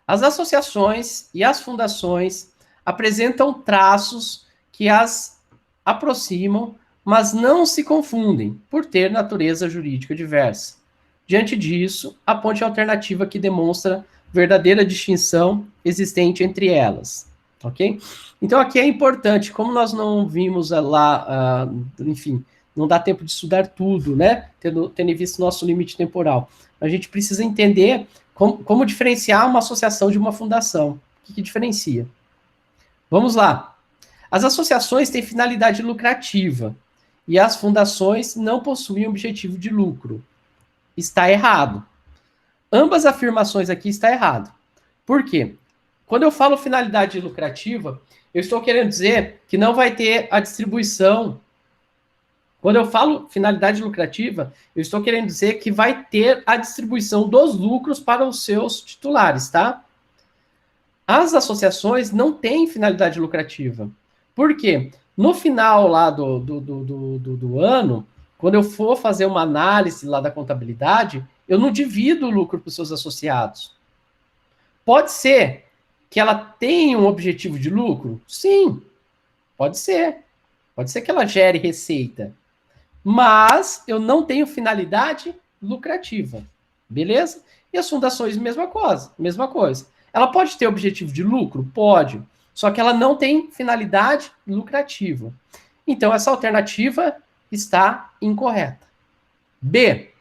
as associações e as fundações apresentam traços que as aproximam, mas não se confundem, por ter natureza jurídica diversa. Diante disso, aponte a alternativa que demonstra verdadeira distinção existente entre elas. Ok? Então, aqui é importante, como nós não vimos lá, enfim, não dá tempo de estudar tudo, né? Tendo visto nosso limite temporal. A gente precisa entender como diferenciar uma associação de uma fundação. O que diferencia? Vamos lá. As associações têm finalidade lucrativa e as fundações não possuem objetivo de lucro. Está errado. Ambas afirmações aqui estão errado. Por quê? Quando eu falo finalidade lucrativa, eu estou querendo dizer que não vai ter a distribuição. Quando eu falo finalidade lucrativa, eu estou querendo dizer que vai ter a distribuição dos lucros para os seus titulares, tá? As associações não têm finalidade lucrativa. Por quê? No final lá do ano, quando eu for fazer uma análise lá da contabilidade, eu não divido o lucro para os seus associados. Pode ser que ela tenha um objetivo de lucro? Sim, pode ser. Pode ser que ela gere receita. Mas eu não tenho finalidade lucrativa. Beleza? E as fundações, mesma coisa. Ela pode ter objetivo de lucro? Pode. Só que ela não tem finalidade lucrativa. Então, essa alternativa está incorreta. B.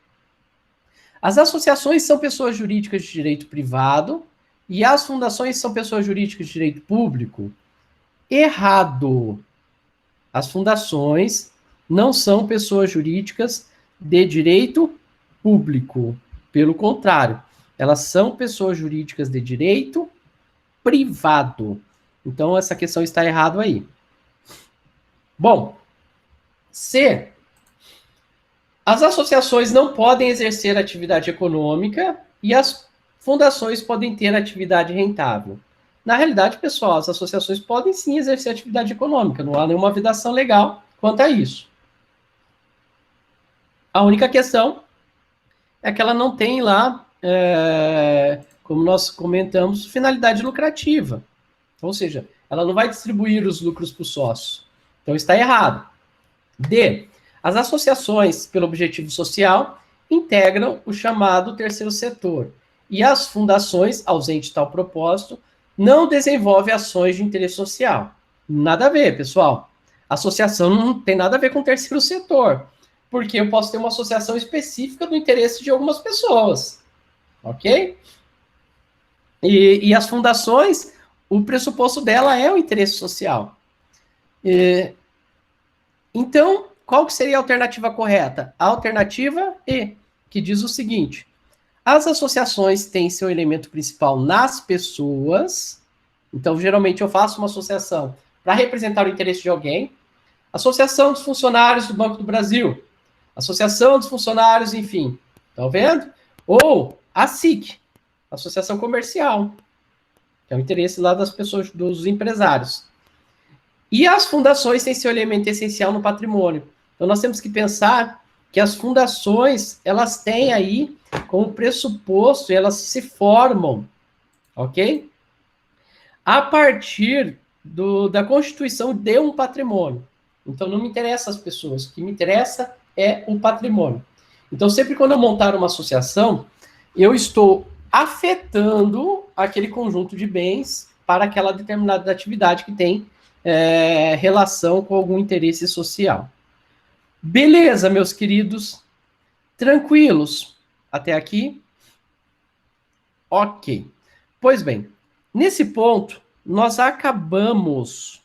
As associações são pessoas jurídicas de direito privado e as fundações são pessoas jurídicas de direito público? Errado. As fundações não são pessoas jurídicas de direito público. Pelo contrário, elas são pessoas jurídicas de direito privado. Então, essa questão está errada aí. Bom, C. As associações não podem exercer atividade econômica e as fundações podem ter atividade rentável. Na realidade, pessoal, as associações podem sim exercer atividade econômica, não há nenhuma vedação legal quanto a isso. A única questão é que ela não tem lá, como nós comentamos, finalidade lucrativa. Ou seja, ela não vai distribuir os lucros para os sócios. Então está errado. D. As associações, pelo objetivo social, integram o chamado terceiro setor. E as fundações, ausente tal propósito, não desenvolvem ações de interesse social. Nada a ver, pessoal. Associação não tem nada a ver com o terceiro setor. Porque eu posso ter uma associação específica do interesse de algumas pessoas. Ok? E as fundações, o pressuposto dela é o interesse social. Então, qual que seria a alternativa correta? A alternativa E, que diz o seguinte: as associações têm seu elemento principal nas pessoas. Então, geralmente eu faço uma associação para representar o interesse de alguém. Associação dos Funcionários do Banco do Brasil. Associação dos Funcionários, enfim. Estão vendo? Ou a SIC, Associação Comercial, que é o interesse lá das pessoas, dos empresários. E as fundações têm seu elemento essencial no patrimônio. Então, nós temos que pensar que as fundações, elas têm aí como pressuposto, elas se formam, ok? A partir da constituição de um patrimônio. Então, não me interessa as pessoas, o que me interessa é o patrimônio. Então, sempre quando eu montar uma associação, eu estou afetando aquele conjunto de bens para aquela determinada atividade que tem relação com algum interesse social. Beleza, meus queridos? Tranquilos até aqui? Ok. Pois bem, nesse ponto, nós acabamos,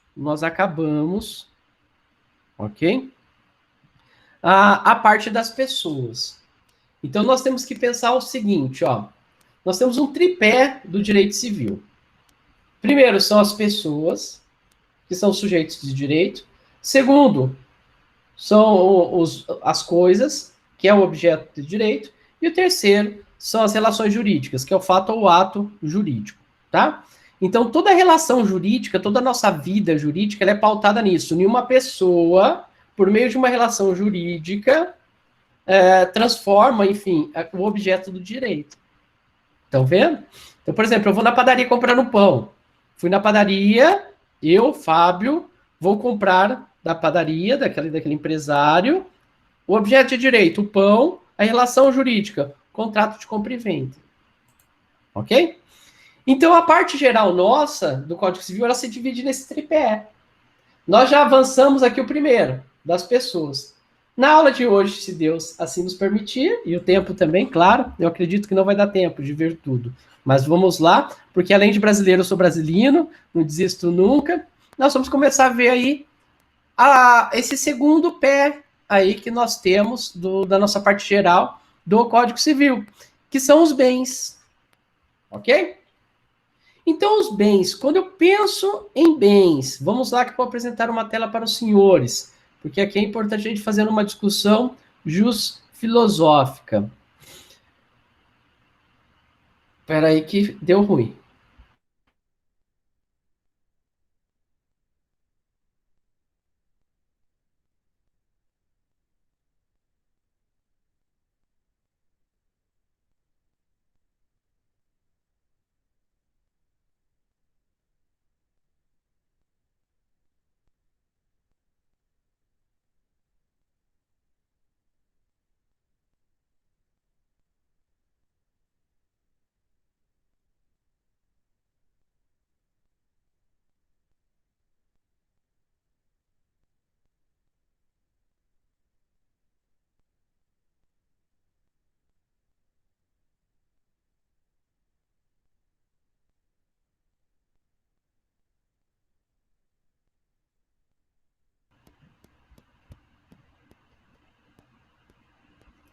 ok? A parte das pessoas. Então, nós temos que pensar o seguinte, ó. Nós temos um tripé do direito civil. Primeiro, são as pessoas, que são sujeitos de direito. Segundo, são as coisas, que é o objeto de direito. E o terceiro são as relações jurídicas, que é o fato ou ato jurídico, tá? Então, toda relação jurídica, toda a nossa vida jurídica, ela é pautada nisso. Nenhuma pessoa, por meio de uma relação jurídica, transforma, enfim, o objeto do direito. Estão vendo? Então, por exemplo, eu vou na padaria comprar um pão. Fui na padaria, eu, Fábio, vou comprar da padaria, daquele empresário, o objeto de direito, o pão, a relação jurídica, contrato de compra e venda. Ok? Então, a parte geral nossa do Código Civil, ela se divide nesse tripé. Nós já avançamos aqui o primeiro, das pessoas. Na aula de hoje, se Deus assim nos permitir, e o tempo também, claro, eu acredito que não vai dar tempo de ver tudo. Mas vamos lá, porque além de brasileiro, eu sou brasileiro, não desisto nunca. Nós vamos começar a ver aí esse segundo pé aí que nós temos da nossa parte geral do Código Civil, que são os bens. Ok? Então, os bens, quando eu penso em bens, vamos lá que eu vou apresentar uma tela para os senhores, porque aqui é importante a gente fazer uma discussão filosófica. Espera aí que deu ruim.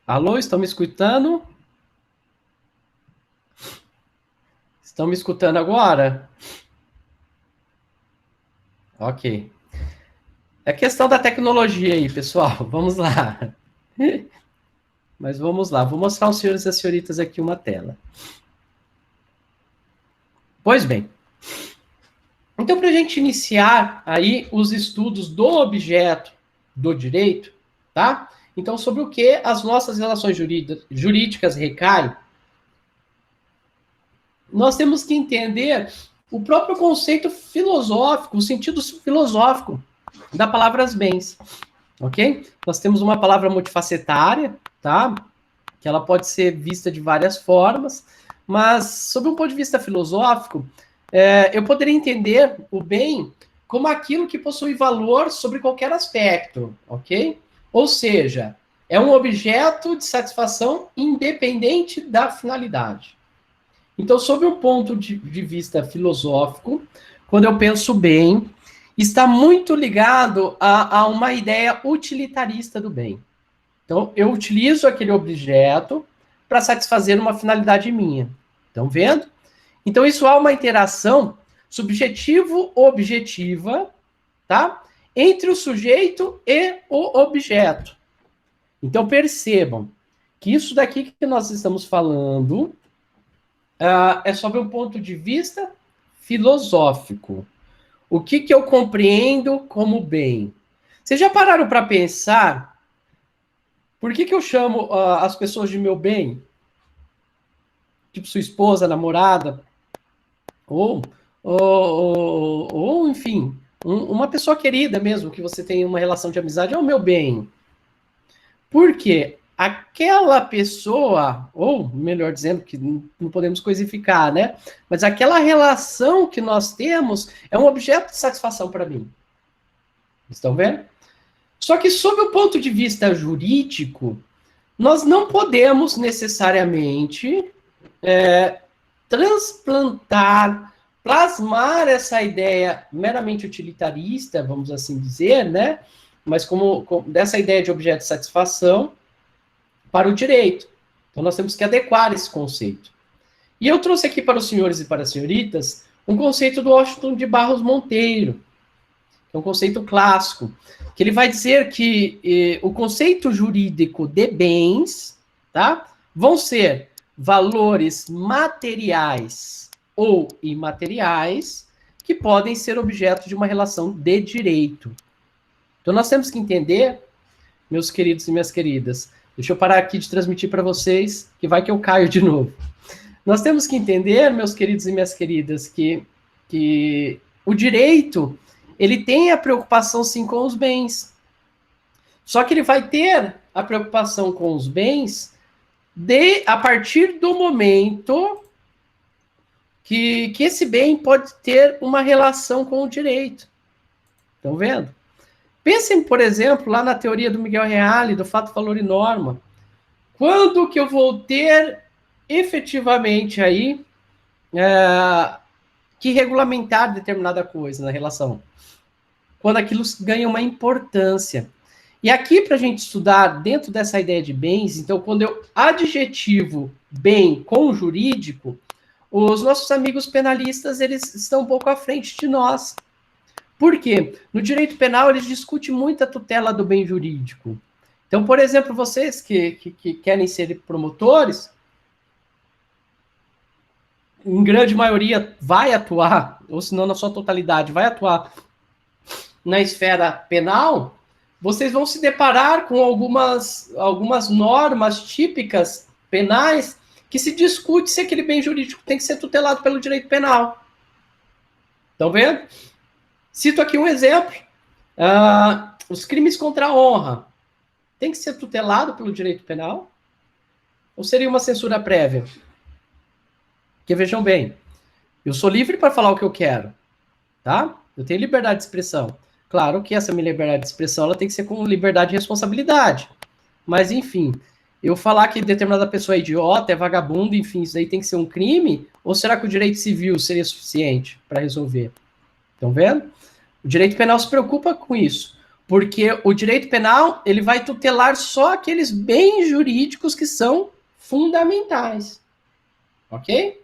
Alô, estão me escutando? Estão me escutando agora? Ok. É questão da tecnologia aí, pessoal. Vamos lá. Mas vamos lá. Vou mostrar aos senhores e às senhoritas aqui uma tela. Pois bem. Então, para a gente iniciar aí os estudos do objeto do direito, tá? Então, sobre o que as nossas relações jurídicas recaem, nós temos que entender o próprio conceito filosófico, o sentido filosófico da palavra bens, ok? Nós temos uma palavra multifacetária, tá? Que ela pode ser vista de várias formas, mas, sob um ponto de vista filosófico, eu poderia entender o bem como aquilo que possui valor sobre qualquer aspecto, ok? Ou seja, é um objeto de satisfação independente da finalidade. Então, sob um ponto de vista filosófico, quando eu penso bem, está muito ligado a uma ideia utilitarista do bem. Então, eu utilizo aquele objeto para satisfazer uma finalidade minha. Estão vendo? Então, isso há uma interação subjetivo-objetiva, tá? Entre o sujeito e o objeto. Então, percebam que isso daqui que nós estamos falando é sobre um ponto de vista filosófico. O que eu compreendo como bem? Vocês já pararam para pensar por que eu chamo as pessoas de meu bem? Tipo sua esposa, namorada, ou enfim, uma pessoa querida mesmo, que você tem uma relação de amizade, é o meu bem. Por quê? Aquela pessoa, ou melhor dizendo, que não podemos coisificar, né? Mas aquela relação que nós temos é um objeto de satisfação para mim. Estão vendo? Só que, sob o ponto de vista jurídico, nós não podemos necessariamente transplantar, plasmar essa ideia meramente utilitarista, vamos assim dizer, né? Mas como dessa ideia de objeto de satisfação para o direito. Então, nós temos que adequar esse conceito. E eu trouxe aqui para os senhores e para as senhoritas um conceito do Washington de Barros Monteiro, que é um conceito clássico, que ele vai dizer que o conceito jurídico de bens, tá, vão ser valores materiais ou imateriais que podem ser objeto de uma relação de direito. Então, nós temos que entender, meus queridos e minhas queridas, deixa eu parar aqui de transmitir para vocês, que vai que eu caio de novo. Nós temos que entender, meus queridos e minhas queridas, que o direito, ele tem a preocupação, sim, com os bens. Só que ele vai ter a preocupação com os bens a partir do momento que esse bem pode ter uma relação com o direito. Estão vendo? Pensem, por exemplo, lá na teoria do Miguel Reale, do fato, valor e norma. Quando que eu vou ter efetivamente aí que regulamentar determinada coisa na relação? Quando aquilo ganha uma importância. E aqui, para a gente estudar dentro dessa ideia de bens, então, quando eu adjetivo bem com jurídico, os nossos amigos penalistas, eles estão um pouco à frente de nós. Por quê? No direito penal, eles discutem muito a tutela do bem jurídico. Então, por exemplo, vocês que querem ser promotores, em grande maioria vai atuar, ou se não na sua totalidade, vai atuar na esfera penal, vocês vão se deparar com algumas normas típicas penais que se discute se aquele bem jurídico tem que ser tutelado pelo direito penal. Estão vendo? Cito aqui um exemplo. Os crimes contra a honra tem que ser tutelado pelo direito penal? Ou seria uma censura prévia? Porque vejam bem, eu sou livre para falar o que eu quero, tá? Eu tenho liberdade de expressão. Claro que essa minha liberdade de expressão ela tem que ser com liberdade e responsabilidade. Mas, enfim, eu falar que determinada pessoa é idiota, é vagabundo, enfim, isso aí tem que ser um crime? Ou será que o direito civil seria suficiente para resolver? Estão vendo? O direito penal se preocupa com isso. Porque o direito penal ele vai tutelar só aqueles bens jurídicos que são fundamentais. Ok?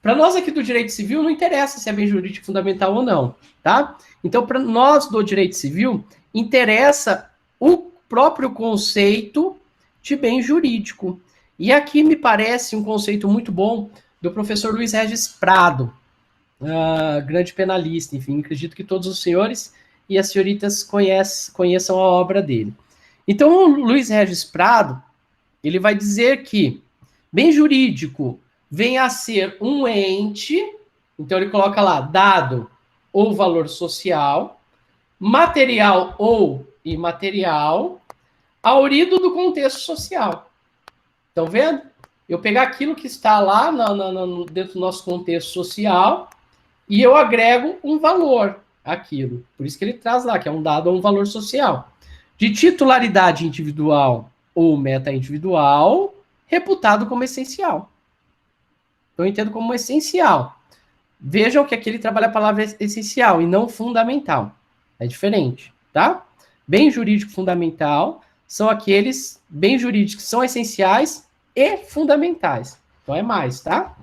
Para nós aqui do direito civil, não interessa se é bem jurídico fundamental ou não, tá? Então, para nós do direito civil, interessa o próprio conceito de bem jurídico. E aqui me parece um conceito muito bom do professor Luiz Regis Prado, grande penalista, enfim, acredito que todos os senhores e as senhoritas conheçam a obra dele. Então, o Luiz Regis Prado, ele vai dizer que bem jurídico vem a ser um ente, então ele coloca lá dado ou valor social, material ou imaterial, aurido do contexto social. Estão vendo? Eu pegar aquilo que está lá dentro do nosso contexto social e eu agrego um valor àquilo. Por isso que ele traz lá, que é um dado ou um valor social. De titularidade individual ou meta-individual, reputado como essencial. Então, eu entendo como essencial. Vejam que aqui ele trabalha a palavra essencial e não fundamental. É diferente, tá? Bem jurídico fundamental são aqueles bens jurídicos que são essenciais e fundamentais. Então é mais, tá?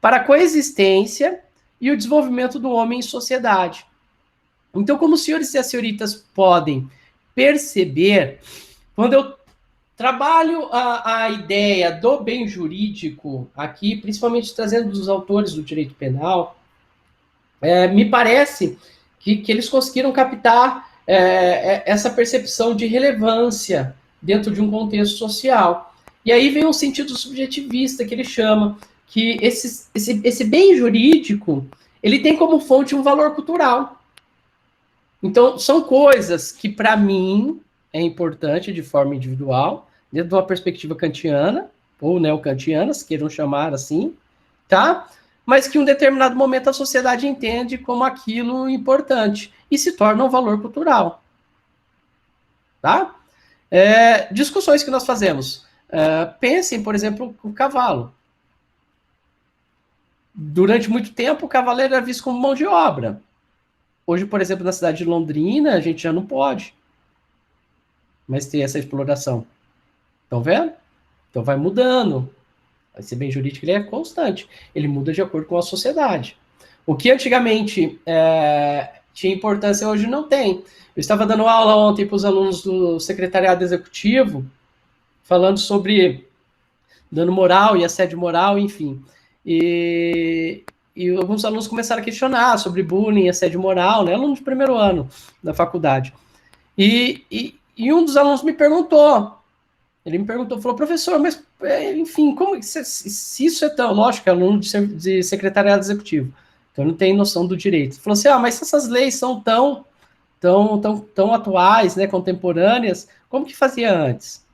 Para a coexistência e o desenvolvimento do homem em sociedade. Então, como os senhores e as senhoritas podem perceber, quando eu trabalho a ideia do bem jurídico aqui, principalmente trazendo dos autores do direito penal, me parece que eles conseguiram captar essa percepção de relevância dentro de um contexto social. E aí vem um sentido subjetivista que ele chama, que esse bem jurídico, ele tem como fonte um valor cultural. Então, são coisas que, para mim, é importante de forma individual, dentro de uma perspectiva kantiana, ou neocantiana, se queiram chamar assim, tá? Mas que em um determinado momento a sociedade entende como aquilo importante e se torna um valor cultural. Tá? Discussões que nós fazemos. Pensem, por exemplo, o cavalo. Durante muito tempo, o cavaleiro era visto como mão de obra. Hoje, por exemplo, na cidade de Londrina, a gente já não pode mais ter essa exploração. Estão vendo? Então vai mudando. Esse bem jurídico ele é constante. Ele muda de acordo com a sociedade. O que antigamente tinha importância, hoje não tem. Eu estava dando aula ontem para os alunos do secretariado executivo, falando sobre dano moral e assédio moral, enfim. E alguns alunos começaram a questionar sobre bullying e assédio moral, né? Aluno de primeiro ano da faculdade. E um dos alunos me perguntou, falou, professor, mas, enfim, como se isso é tão... Lógico, é aluno de secretariado executivo, então não tem noção do direito. Ele falou assim, mas se essas leis são tão atuais, né, contemporâneas, como que fazia antes?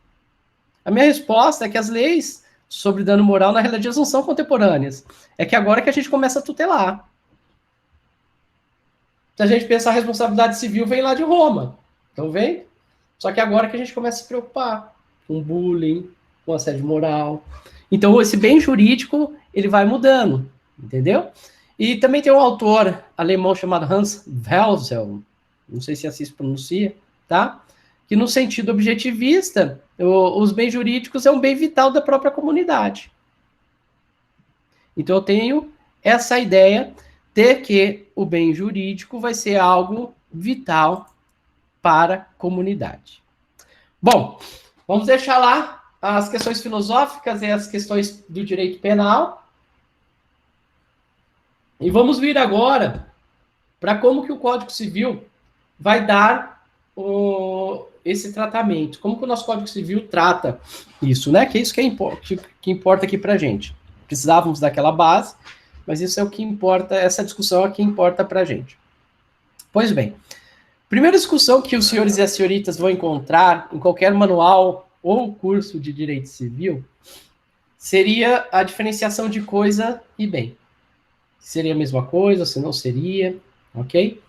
A minha resposta é que as leis sobre dano moral, na realidade, não são contemporâneas. É que agora que a gente começa a tutelar. Se a gente pensar, a responsabilidade civil vem lá de Roma. Então vem. Só que agora que a gente começa a se preocupar com bullying, com assédio moral. Então, esse bem jurídico, ele vai mudando, entendeu? E também tem um autor alemão chamado Hans Welzel, não sei se assim se pronuncia, tá? Que no sentido objetivista, os bens jurídicos é um bem vital da própria comunidade. Então, eu tenho essa ideia de que o bem jurídico vai ser algo vital para a comunidade. Bom, vamos deixar lá as questões filosóficas e as questões do direito penal. E vamos vir agora para como que o Código Civil vai dar esse tratamento. Como que o nosso Código Civil trata isso, né? Que é isso que importa aqui para a gente. Precisávamos daquela base, mas isso é o que importa, essa discussão é o que importa para a gente. Pois bem, primeira discussão que os senhores e as senhoritas vão encontrar em qualquer manual ou curso de direito civil seria a diferenciação de coisa e bem. Seria a mesma coisa, se não seria, ok?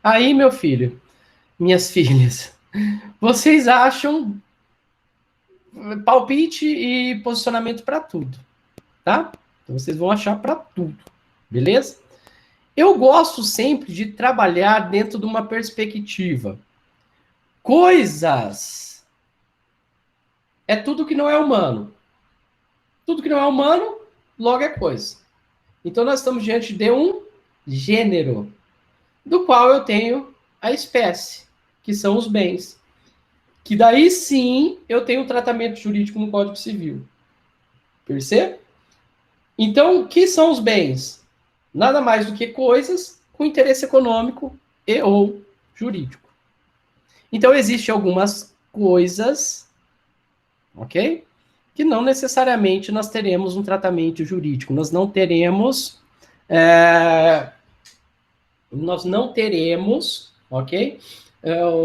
Aí, meu filho, minhas filhas, vocês acham palpite e posicionamento para tudo, tá? Então, vocês vão achar para tudo, beleza? Eu gosto sempre de trabalhar dentro de uma perspectiva. Coisas é tudo que não é humano. Tudo que não é humano, logo é coisa. Então, nós estamos diante de um gênero, do qual eu tenho a espécie, que são os bens. Que daí sim eu tenho um tratamento jurídico no Código Civil. Percebe? Então, o que são os bens? Nada mais do que coisas com interesse econômico e ou jurídico. Então, existem algumas coisas, ok? Que não necessariamente nós teremos um tratamento jurídico. Nós não teremos, ok?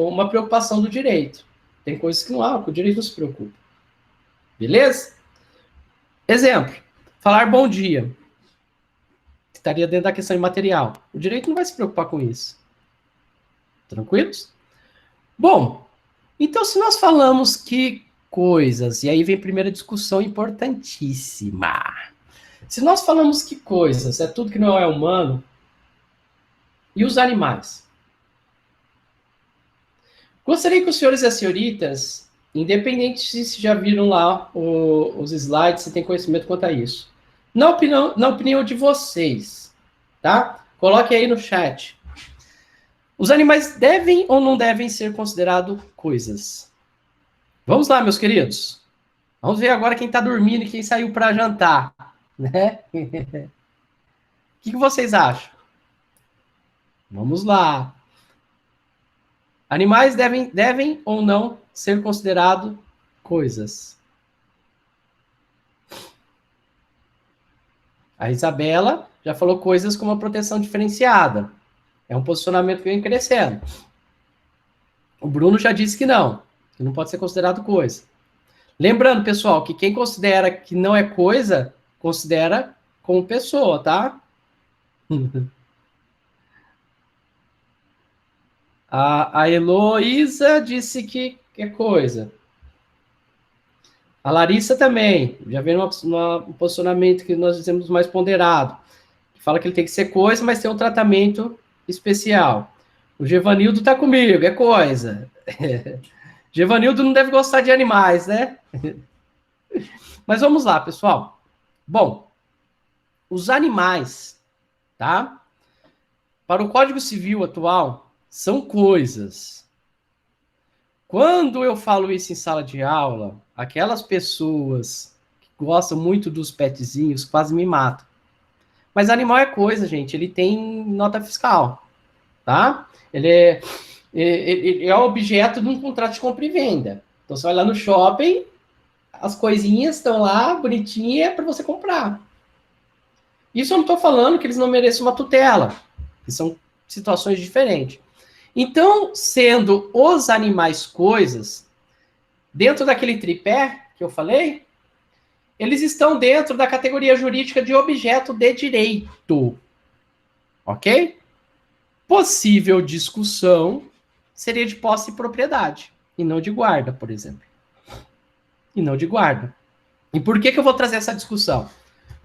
Uma preocupação do direito. Tem coisas que não que o direito não se preocupa. Beleza? Exemplo, falar bom dia. Estaria dentro da questão imaterial. O direito não vai se preocupar com isso. Tranquilos? Bom, então se nós falamos que coisas, e aí vem a primeira discussão importantíssima. Se nós falamos que coisas é tudo que não é humano, e os animais? Gostaria que os senhores e as senhoritas, independente se já viram lá os slides, se tem conhecimento quanto a isso, na opinião de vocês, tá? Coloque aí no chat. Os animais devem ou não devem ser considerados coisas? Vamos lá, meus queridos. Vamos ver agora quem está dormindo e quem saiu para jantar, né? O que vocês acham? Vamos lá. Animais devem ou não ser considerados coisas? A Isabela já falou coisas como a proteção diferenciada. É um posicionamento que vem crescendo. O Bruno já disse que não pode ser considerado coisa. Lembrando, pessoal, que quem considera que não é coisa, considera como pessoa, tá? A Heloísa disse que é coisa. A Larissa também. Já veio um posicionamento que nós dizemos mais ponderado. Que fala que ele tem que ser coisa, mas tem um tratamento especial. O Gevanildo tá comigo, é coisa. Gevanildo não deve gostar de animais, né? Mas vamos lá, pessoal. Bom, os animais, tá? Para o Código Civil atual, são coisas. Quando eu falo isso em sala de aula, aquelas pessoas que gostam muito dos petzinhos quase me matam. Mas animal é coisa, gente. Ele tem nota fiscal, tá? Ele é objeto de um contrato de compra e venda. Então, você vai lá no shopping, as coisinhas estão lá, bonitinha, para você comprar. Isso eu não estou falando que eles não mereçam uma tutela, que são situações diferentes. Então, sendo os animais coisas, dentro daquele tripé que eu falei, eles estão dentro da categoria jurídica de objeto de direito. Ok? Possível discussão seria de posse e propriedade, e não de guarda, por exemplo. E não de guarda. E por que eu vou trazer essa discussão?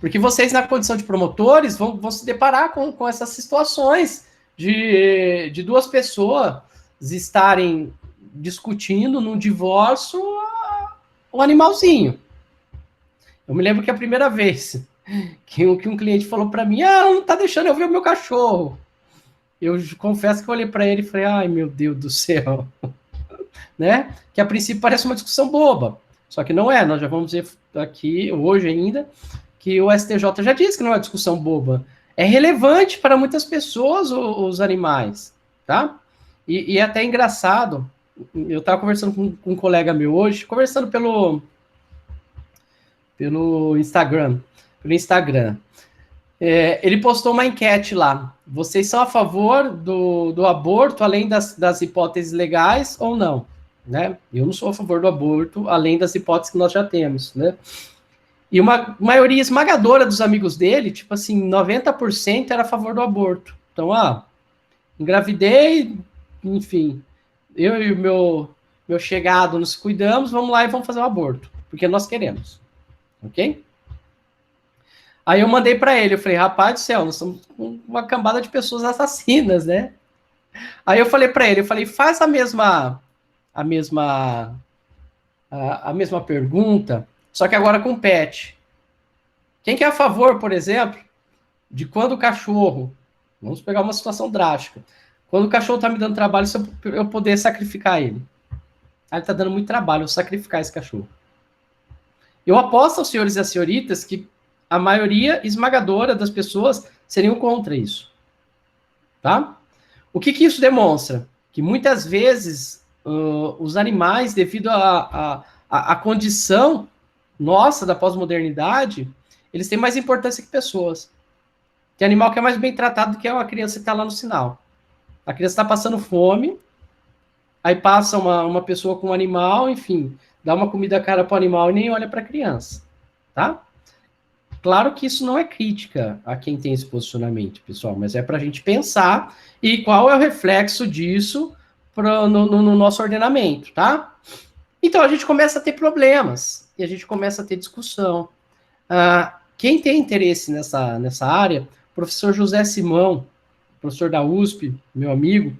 Porque vocês, na condição de promotores, vão se deparar com essas situações de duas pessoas estarem discutindo num divórcio um animalzinho. Eu me lembro que a primeira vez que um cliente falou para mim, não tá deixando eu ver o meu cachorro. Eu confesso que eu olhei para ele e falei, ai meu Deus do céu. Né? Que a princípio parece uma discussão boba. Só que não é, nós já vamos ver aqui, hoje ainda, que o STJ já disse que não é discussão boba. É relevante para muitas pessoas os animais, tá? E é até engraçado, eu estava conversando com um colega meu hoje, conversando pelo Instagram. Pelo Instagram. Ele postou uma enquete lá. Vocês são a favor do aborto, além das hipóteses legais ou não? Né? Eu não sou a favor do aborto, além das hipóteses que nós já temos, né? E uma maioria esmagadora dos amigos dele, tipo assim, 90% era a favor do aborto. Então, engravidei, enfim, eu e o meu chegado nos cuidamos, vamos lá e vamos fazer um aborto, porque nós queremos, ok? Aí eu mandei para ele, eu falei, rapaz do céu, nós somos uma cambada de pessoas assassinas, né? Aí eu falei para ele, faz a mesma pergunta, só que agora com pet. Quem que é a favor, por exemplo, de quando o cachorro, vamos pegar uma situação drástica, quando o cachorro tá me dando trabalho, se eu poder sacrificar ele. Ele tá dando muito trabalho eu sacrificar esse cachorro. Eu aposto aos senhores e às senhoritas que a maioria esmagadora das pessoas seriam contra isso. Tá? O que isso demonstra? Que muitas vezes os animais, devido à condição nossa da pós-modernidade, eles têm mais importância que pessoas. Tem animal que é mais bem tratado do que uma criança que está lá no sinal. A criança está passando fome, aí passa uma pessoa com um animal, enfim, dá uma comida cara para o animal e nem olha para a criança. Tá? Claro que isso não é crítica a quem tem esse posicionamento, pessoal, mas é para a gente pensar e qual é o reflexo disso no nosso ordenamento, tá? Então, a gente começa a ter problemas e a gente começa a ter discussão. Quem tem interesse nessa área, o professor José Simão, professor da USP, meu amigo,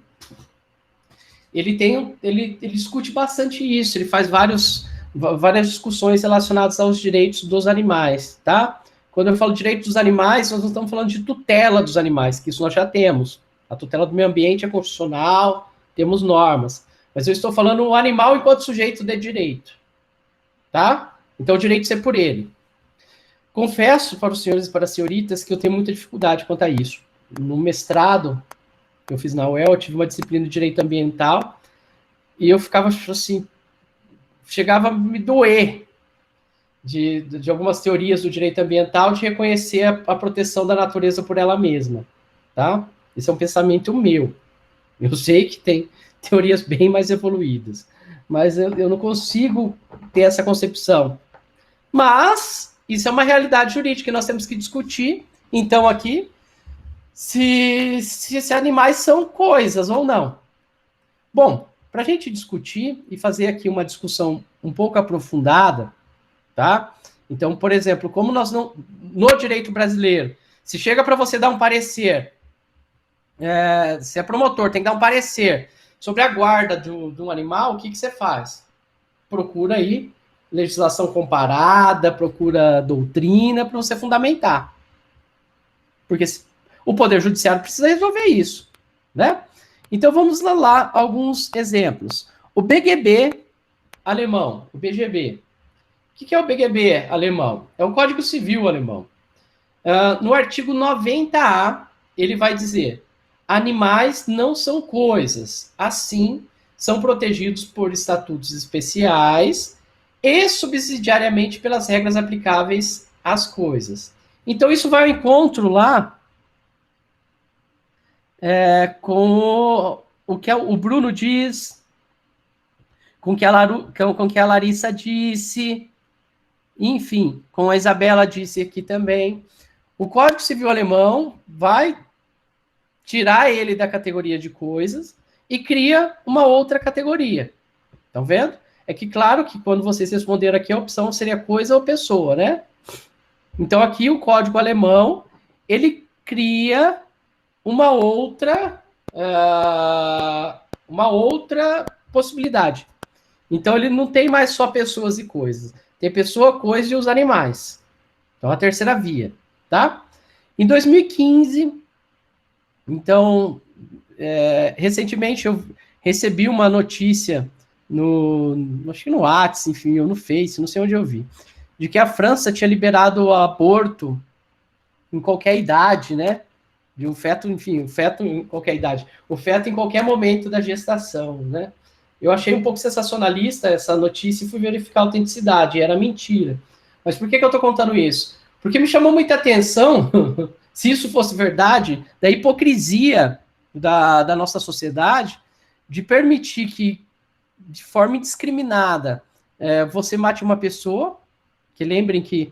ele discute bastante isso, ele faz várias discussões relacionadas aos direitos dos animais, tá? Quando eu falo direito dos animais, nós não estamos falando de tutela dos animais, que isso nós já temos. A tutela do meio ambiente é constitucional, temos normas. Mas eu estou falando o animal enquanto sujeito de direito, tá? Então, o direito de ser por ele. Confesso para os senhores e para as senhoritas que eu tenho muita dificuldade quanto a isso. No mestrado que eu fiz na UEL, eu tive uma disciplina de direito ambiental e eu ficava assim, chegava a me doer de algumas teorias do direito ambiental de reconhecer a proteção da natureza por ela mesma, tá? Esse é um pensamento meu. Eu sei que tem teorias bem mais evoluídas, mas eu não consigo ter essa concepção. Mas isso é uma realidade jurídica que nós temos que discutir, então, aqui, se animais são coisas ou não. Bom, para a gente discutir e fazer aqui uma discussão um pouco aprofundada, tá? Então, por exemplo, como nós não... No direito brasileiro, se chega para você dar um parecer, se é promotor, tem que dar um parecer sobre a guarda de um animal, o que você faz? Procura aí legislação comparada, procura doutrina para você fundamentar. Porque o Poder Judiciário precisa resolver isso, né? Então, vamos lá alguns exemplos. O BGB alemão, o BGB. O que é o BGB alemão? É o Código Civil alemão. No artigo 90A, ele vai dizer: animais não são coisas, assim, são protegidos por estatutos especiais e subsidiariamente pelas regras aplicáveis às coisas. Então, isso vai ao encontro lá com o que o Bruno diz, com o que a Larissa disse, enfim, com a Isabela disse aqui também. O Código Civil alemão vai tirar ele da categoria de coisas e cria uma outra categoria. Estão vendo? É que, claro, que quando vocês responderam aqui, a opção seria coisa ou pessoa, né? Então, aqui, o código alemão, ele cria uma outra possibilidade. Então, ele não tem mais só pessoas e coisas. Tem pessoa, coisa e os animais. Então, a terceira via, tá? Em 2015, então, recentemente eu recebi uma notícia acho que no WhatsApp, enfim, ou no Face, não sei onde eu vi, de que a França tinha liberado o aborto em qualquer idade, né? De um feto, enfim, o feto em qualquer idade. O feto em qualquer momento da gestação, né? Eu achei um pouco sensacionalista essa notícia e fui verificar a autenticidade, era mentira. Mas por que eu estou contando isso? Porque me chamou muita atenção, se isso fosse verdade, da hipocrisia da nossa sociedade de permitir que, de forma indiscriminada, você mate uma pessoa, que lembrem que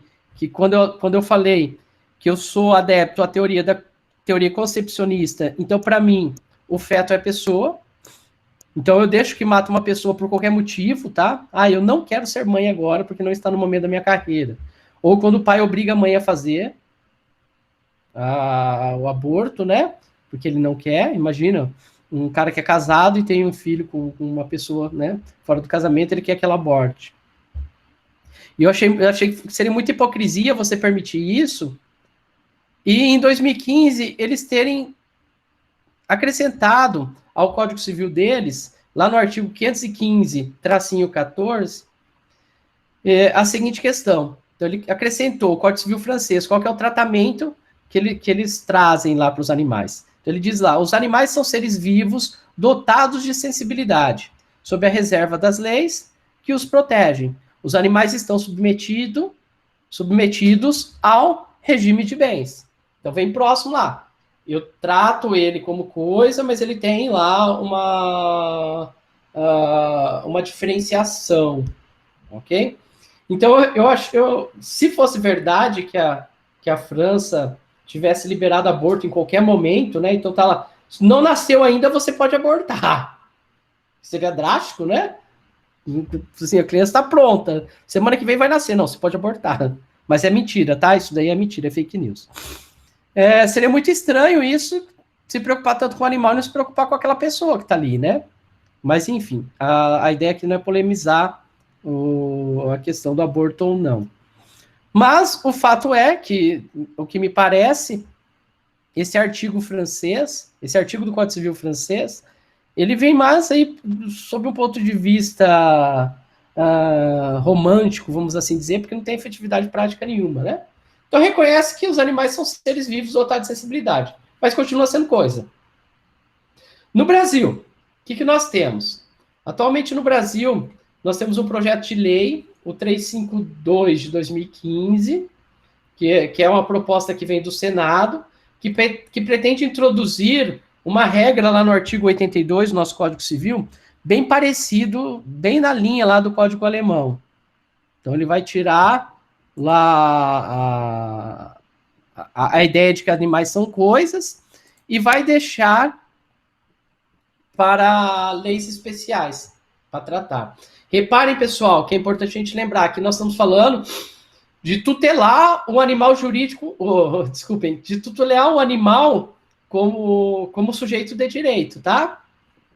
quando eu falei que eu sou adepto à teoria concepcionista, então, para mim, o feto é pessoa. Então, eu deixo que mata uma pessoa por qualquer motivo, tá? Eu não quero ser mãe agora, porque não está no momento da minha carreira. Ou quando o pai obriga a mãe a fazer o aborto, né? Porque ele não quer, imagina, um cara que é casado e tem um filho com uma pessoa, né, fora do casamento, ele quer que ela aborte. E eu achei que seria muita hipocrisia você permitir isso, e em 2015 eles terem acrescentado ao Código Civil deles, lá no artigo 515-14, a seguinte questão. Então, ele acrescentou o Código Civil francês, qual que é o tratamento que eles trazem lá para os animais. Então, ele diz lá: os animais são seres vivos dotados de sensibilidade, sob a reserva das leis que os protegem. Os animais estão submetidos ao regime de bens. Então, vem próximo lá. Eu trato ele como coisa, mas ele tem lá uma diferenciação, ok? Então, eu acho, se fosse verdade que a França tivesse liberado aborto em qualquer momento, né? Então tá lá, não nasceu ainda, você pode abortar. Seria drástico, né? Assim, a criança está pronta. Semana que vem vai nascer, não, você pode abortar. Mas é mentira, tá? Isso daí é mentira, é fake news. Seria muito estranho isso, se preocupar tanto com o animal e não se preocupar com aquela pessoa que está ali, né? Mas, enfim, a ideia aqui não é polemizar a questão do aborto ou não. Mas o fato é que, o que me parece, esse artigo francês, esse artigo do Código Civil francês, ele vem mais aí sob um ponto de vista romântico, vamos assim dizer, porque não tem efetividade prática nenhuma, né? Então reconhece que os animais são seres vivos dotados de sensibilidade, mas continua sendo coisa. No Brasil, o que nós temos? Atualmente no Brasil, nós temos um projeto de lei, o 352 de 2015, que é uma proposta que vem do Senado, que pretende introduzir uma regra lá no artigo 82 do nosso Código Civil, bem parecido, bem na linha lá do Código Alemão. Então ele vai tirar lá a ideia de que animais são coisas e vai deixar para leis especiais para tratar. Reparem, pessoal, que é importante a gente lembrar que nós estamos falando de tutelar o animal jurídico, desculpem, de tutelar o animal como sujeito de direito, tá?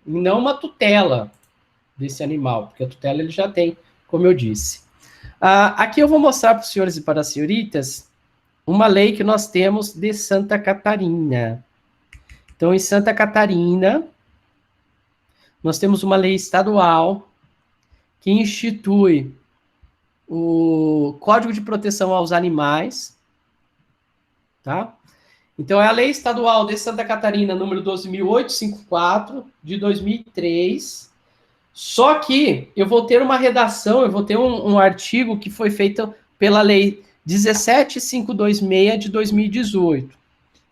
E não uma tutela desse animal, porque a tutela ele já tem, como eu disse. Aqui eu vou mostrar para os senhores e para as senhoritas uma lei que nós temos de Santa Catarina. Então, em Santa Catarina, nós temos uma lei estadual que institui o Código de Proteção aos Animais, tá? Então, é a Lei Estadual de Santa Catarina, número 12.854, de 2003. Só que eu vou ter uma redação, eu vou ter um artigo que foi feito pela Lei 17.526, de 2018.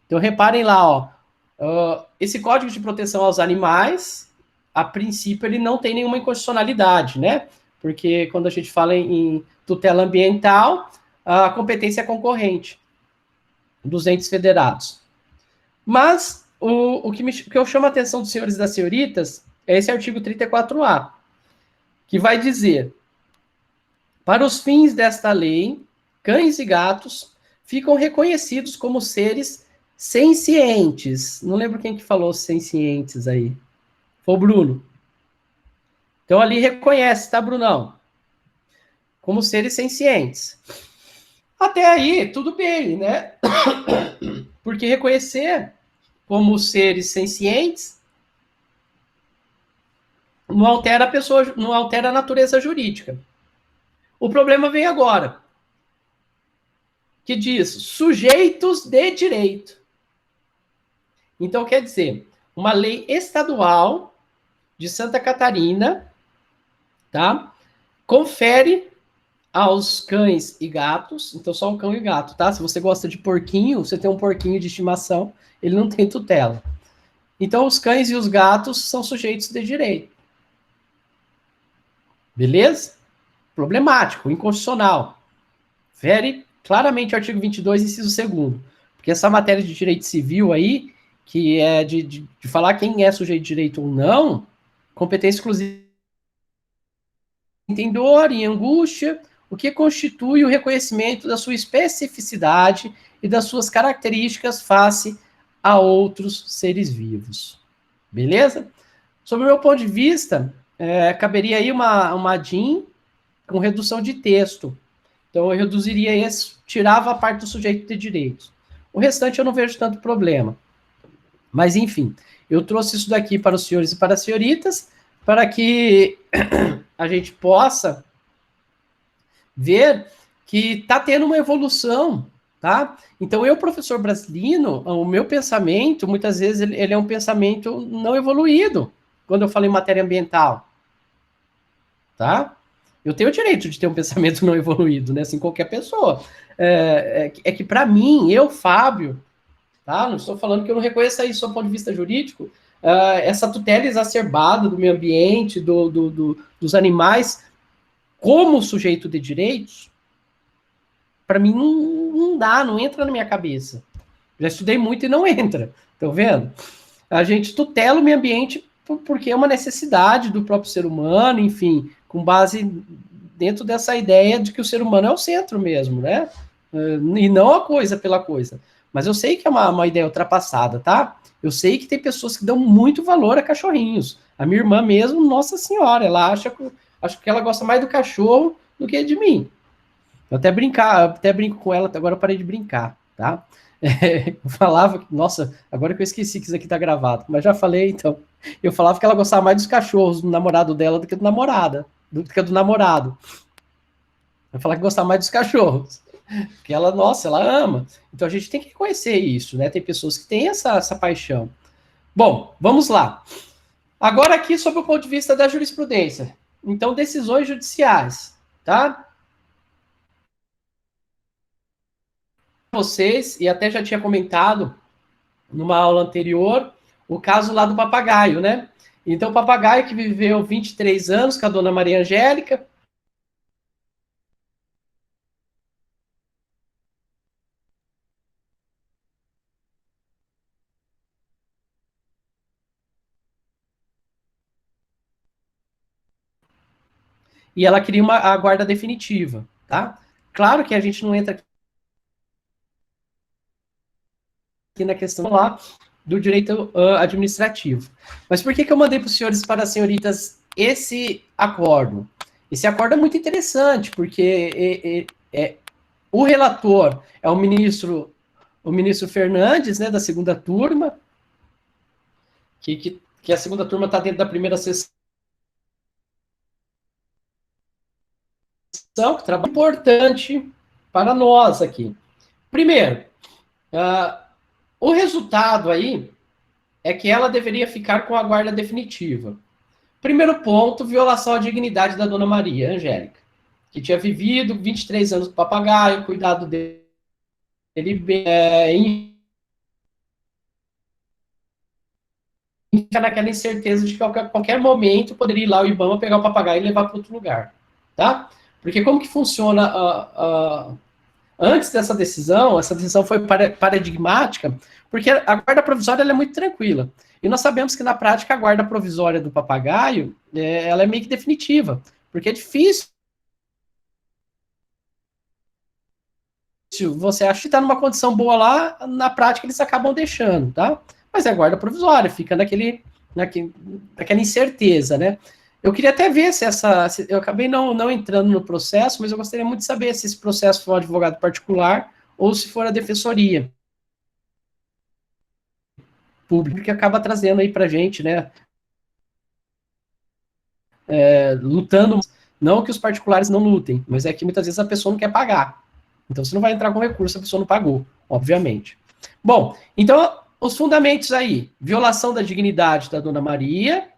Então, reparem lá, ó, esse Código de Proteção aos Animais, a princípio, ele não tem nenhuma inconstitucionalidade, né? Porque quando a gente fala em tutela ambiental, a competência é concorrente dos entes federados. Mas o que eu chamo a atenção dos senhores e das senhoritas é esse artigo 34A, que vai dizer: para os fins desta lei, cães e gatos ficam reconhecidos como seres sencientes. Não lembro quem que falou sencientes aí. Foi o Bruno. Então ali reconhece, tá, Brunão? Como seres sencientes. Até aí, tudo bem, né? Porque reconhecer como seres sencientes não altera a pessoa, não altera a natureza jurídica. O problema vem agora, que diz sujeitos de direito. Então, quer dizer, uma lei estadual de Santa Catarina, tá? Confere aos cães e gatos, então só um cão e gato, tá? Se você gosta de porquinho, você tem um porquinho de estimação, ele não tem tutela. Então, os cães e os gatos são sujeitos de direito. Beleza? Problemático, inconstitucional. Fere claramente o artigo 22, inciso 2º. Porque essa matéria de direito civil aí, que é de falar quem é sujeito de direito ou não, competência exclusiva em dor e angústia, o que constitui o reconhecimento da sua especificidade e das suas características face a outros seres vivos. Beleza? Sob o meu ponto de vista, caberia aí uma DIN com redução de texto. Então, eu reduziria esse, tirava a parte do sujeito de direitos. O restante eu não vejo tanto problema. Mas, enfim, eu trouxe isso daqui para os senhores e para as senhoritas, para que a gente possa ver que está tendo uma evolução, tá? Então, eu, professor Brasilino, o meu pensamento, muitas vezes, ele é um pensamento não evoluído, quando eu falo em matéria ambiental, tá? Eu tenho o direito de ter um pensamento não evoluído, né? Assim, qualquer pessoa. É que, para mim, eu, Fábio, tá? Não estou falando que eu não reconheça isso do ponto de vista jurídico, essa tutela exacerbada do meio ambiente, dos animais, como sujeito de direitos, para mim não dá, não entra na minha cabeça. Já estudei muito e não entra. Estão vendo? A gente tutela o meio ambiente porque é uma necessidade do próprio ser humano, enfim, com base dentro dessa ideia de que o ser humano é o centro mesmo, né? e não a coisa pela coisa. Mas eu sei que é uma ideia ultrapassada, tá? Eu sei que tem pessoas que dão muito valor a cachorrinhos. A minha irmã mesmo, nossa senhora, ela acho que ela gosta mais do cachorro do que de mim. Eu até brinco com ela, agora eu parei de brincar, tá? Eu falava que, nossa, agora que eu esqueci que isso aqui tá gravado, mas já falei, então. Eu falava que ela gostava mais dos cachorros do namorado dela do que do namorada, do que do namorado. Eu falava que gostava mais dos cachorros. Porque ela, nossa, ela ama. Então a gente tem que reconhecer isso, né? Tem pessoas que têm essa paixão. Bom, vamos lá. Agora aqui sobre o ponto de vista da jurisprudência. Então, decisões judiciais, tá? Vocês, e até já tinha comentado numa aula anterior, o caso lá do papagaio, né? Então, o papagaio que viveu 23 anos com a dona Maria Angélica. E ela queria a guarda definitiva, tá? Claro que a gente não entra aqui na questão lá do direito administrativo. Mas por que eu mandei para os senhores e para as senhoritas esse acordo? Esse acordo é muito interessante, porque o relator é o ministro Fernandes, né, da segunda turma, que a segunda turma está dentro da primeira sessão, que trabalho importante para nós aqui. Primeiro, o resultado aí é que ela deveria ficar com a guarda definitiva. Primeiro ponto, violação à dignidade da dona Maria Angélica, que tinha vivido 23 anos com o papagaio, cuidado dele bem, fica naquela incerteza de que a qualquer momento poderia ir lá o IBAMA pegar o papagaio e levar para outro lugar, tá? Porque como que funciona antes dessa decisão, essa decisão foi paradigmática, porque a guarda provisória ela é muito tranquila. E nós sabemos que na prática a guarda provisória do papagaio, ela é meio que definitiva, porque é difícil você acha que está numa condição boa lá, na prática eles acabam deixando, tá? Mas é guarda provisória, fica naquela incerteza, né? Eu queria até ver se eu acabei não entrando no processo, mas eu gostaria muito de saber se esse processo for um advogado particular ou se for a defensoria pública, que acaba trazendo aí pra gente, né? Lutando, não que os particulares não lutem, mas é que muitas vezes a pessoa não quer pagar. Então você não vai entrar com recurso, a pessoa não pagou, obviamente. Bom, então os fundamentos aí, violação da dignidade da dona Maria,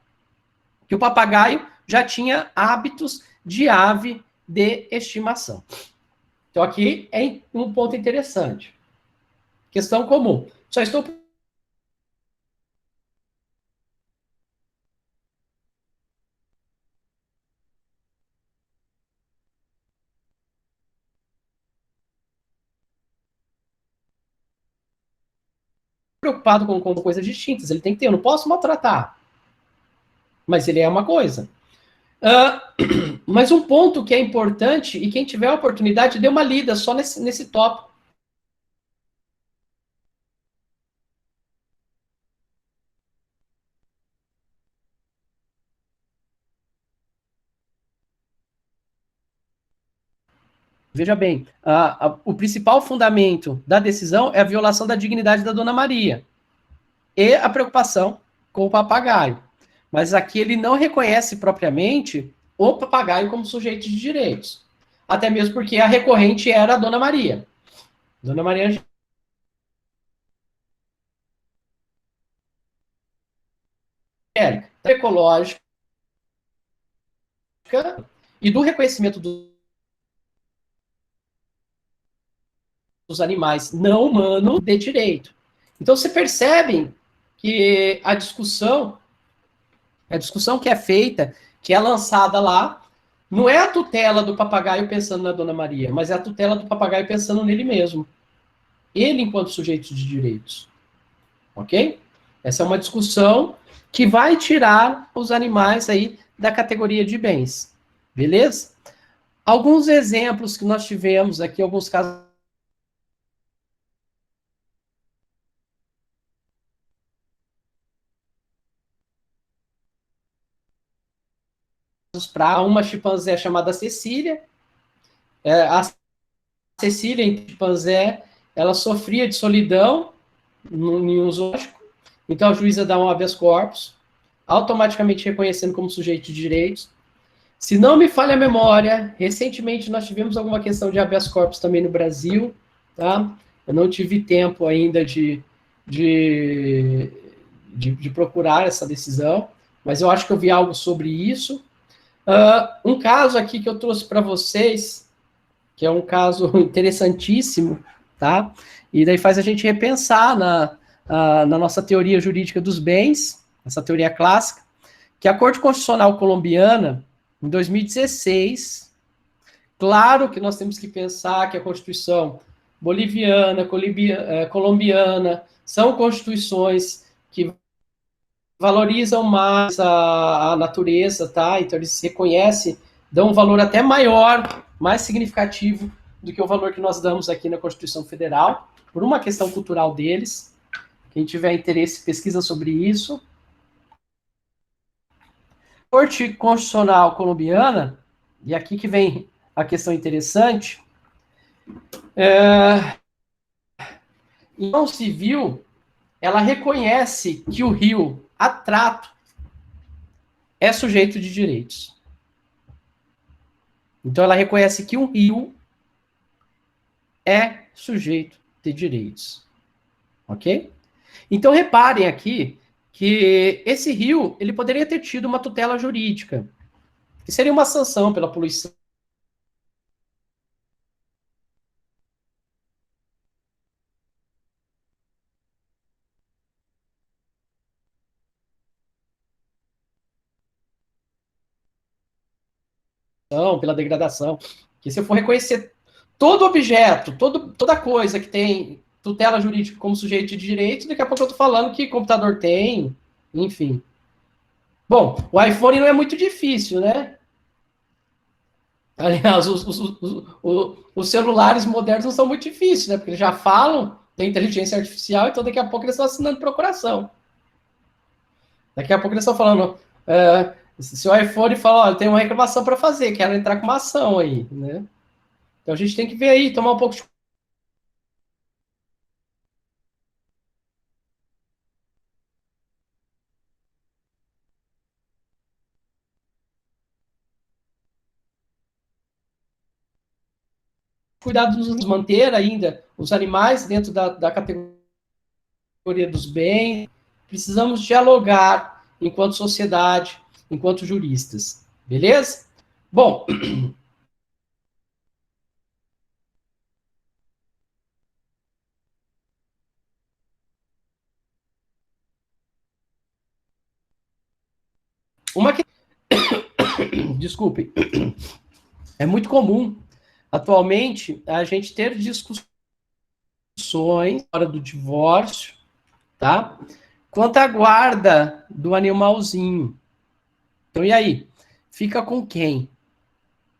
que o papagaio já tinha hábitos de ave de estimação. Então aqui é um ponto interessante. Questão comum. Só estou preocupado com coisas distintas. Ele tem que ter, eu não posso maltratar. Mas ele é uma coisa. Mas um ponto que é importante, e quem tiver a oportunidade, dê uma lida só nesse tópico. Veja bem, o principal fundamento da decisão é a violação da dignidade da dona Maria e a preocupação com o papagaio. Mas aqui ele não reconhece propriamente o papagaio como sujeito de direitos. Até mesmo porque a recorrente era a dona Maria. Dona Maria Angélica. Ecológica e do reconhecimento dos animais não humanos de direito. Então, você percebem que a discussão que é feita, que é lançada lá, não é a tutela do papagaio pensando na Dona Maria, mas é a tutela do papagaio pensando nele mesmo. Ele enquanto sujeito de direitos. Ok? Essa é uma discussão que vai tirar os animais aí da categoria de bens. Beleza? Alguns exemplos que nós tivemos aqui, alguns casos para uma chimpanzé chamada Cecília. A Cecília, em chimpanzé, ela sofria de solidão em um zoológico, então a juíza dá um habeas corpus, automaticamente reconhecendo como sujeito de direitos. Se não me falha a memória, recentemente nós tivemos alguma questão de habeas corpus também no Brasil, tá? Eu não tive tempo ainda de procurar essa decisão, mas eu acho que eu vi algo sobre isso. Um caso aqui que eu trouxe para vocês, que é um caso interessantíssimo, tá? E daí faz a gente repensar na nossa teoria jurídica dos bens, essa teoria clássica, que a Corte Constitucional Colombiana, em 2016, claro que nós temos que pensar que a Constituição boliviana, colombiana, são constituições que valorizam mais a natureza, tá? Então eles se reconhecem, dão um valor até maior, mais significativo do que o valor que nós damos aqui na Constituição Federal, por uma questão cultural deles. Quem tiver interesse, pesquisa sobre isso. A Corte Constitucional Colombiana, e aqui que vem a questão interessante, em mão civil, ela reconhece que o rio Atrato é sujeito de direitos. Então, ela reconhece que um rio é sujeito de direitos. Ok? Então, reparem aqui que esse rio ele poderia ter tido uma tutela jurídica, que seria uma sanção pela poluição. Pela degradação, que se eu for reconhecer todo objeto, toda coisa que tem tutela jurídica como sujeito de direito, daqui a pouco eu estou falando que computador tem, enfim. Bom, o iPhone não é muito difícil, né? Aliás, os celulares modernos não são muito difíceis, né? Porque eles já falam, tem inteligência artificial, então daqui a pouco eles estão assinando procuração. Daqui a pouco eles estão falando, se o iPhone fala, olha, tem uma reclamação para fazer, quero entrar com uma ação aí, né? Então a gente tem que ver aí, tomar um pouco de cuidado de manter ainda os animais dentro da categoria dos bens. Precisamos dialogar enquanto sociedade, enquanto juristas. Beleza? Bom, uma que... Desculpe. É muito comum, atualmente, a gente ter discussões hora do divórcio, tá? Quanto à guarda do animalzinho. Então, e aí? Fica com quem?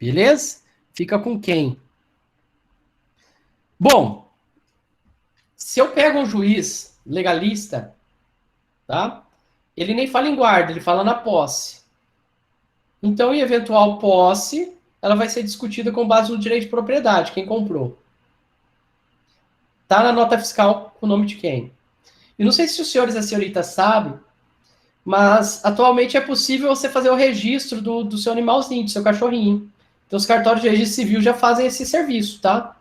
Beleza? Fica com quem? Bom, se eu pego um juiz legalista, tá? Ele nem fala em guarda, ele fala na posse. Então, em eventual posse, ela vai ser discutida com base no direito de propriedade, quem comprou. Tá na nota fiscal com o nome de quem? E não sei se os senhores e as senhoritas sabem, mas atualmente é possível você fazer o registro do seu animalzinho, do seu cachorrinho. Então os cartórios de registro civil já fazem esse serviço, tá?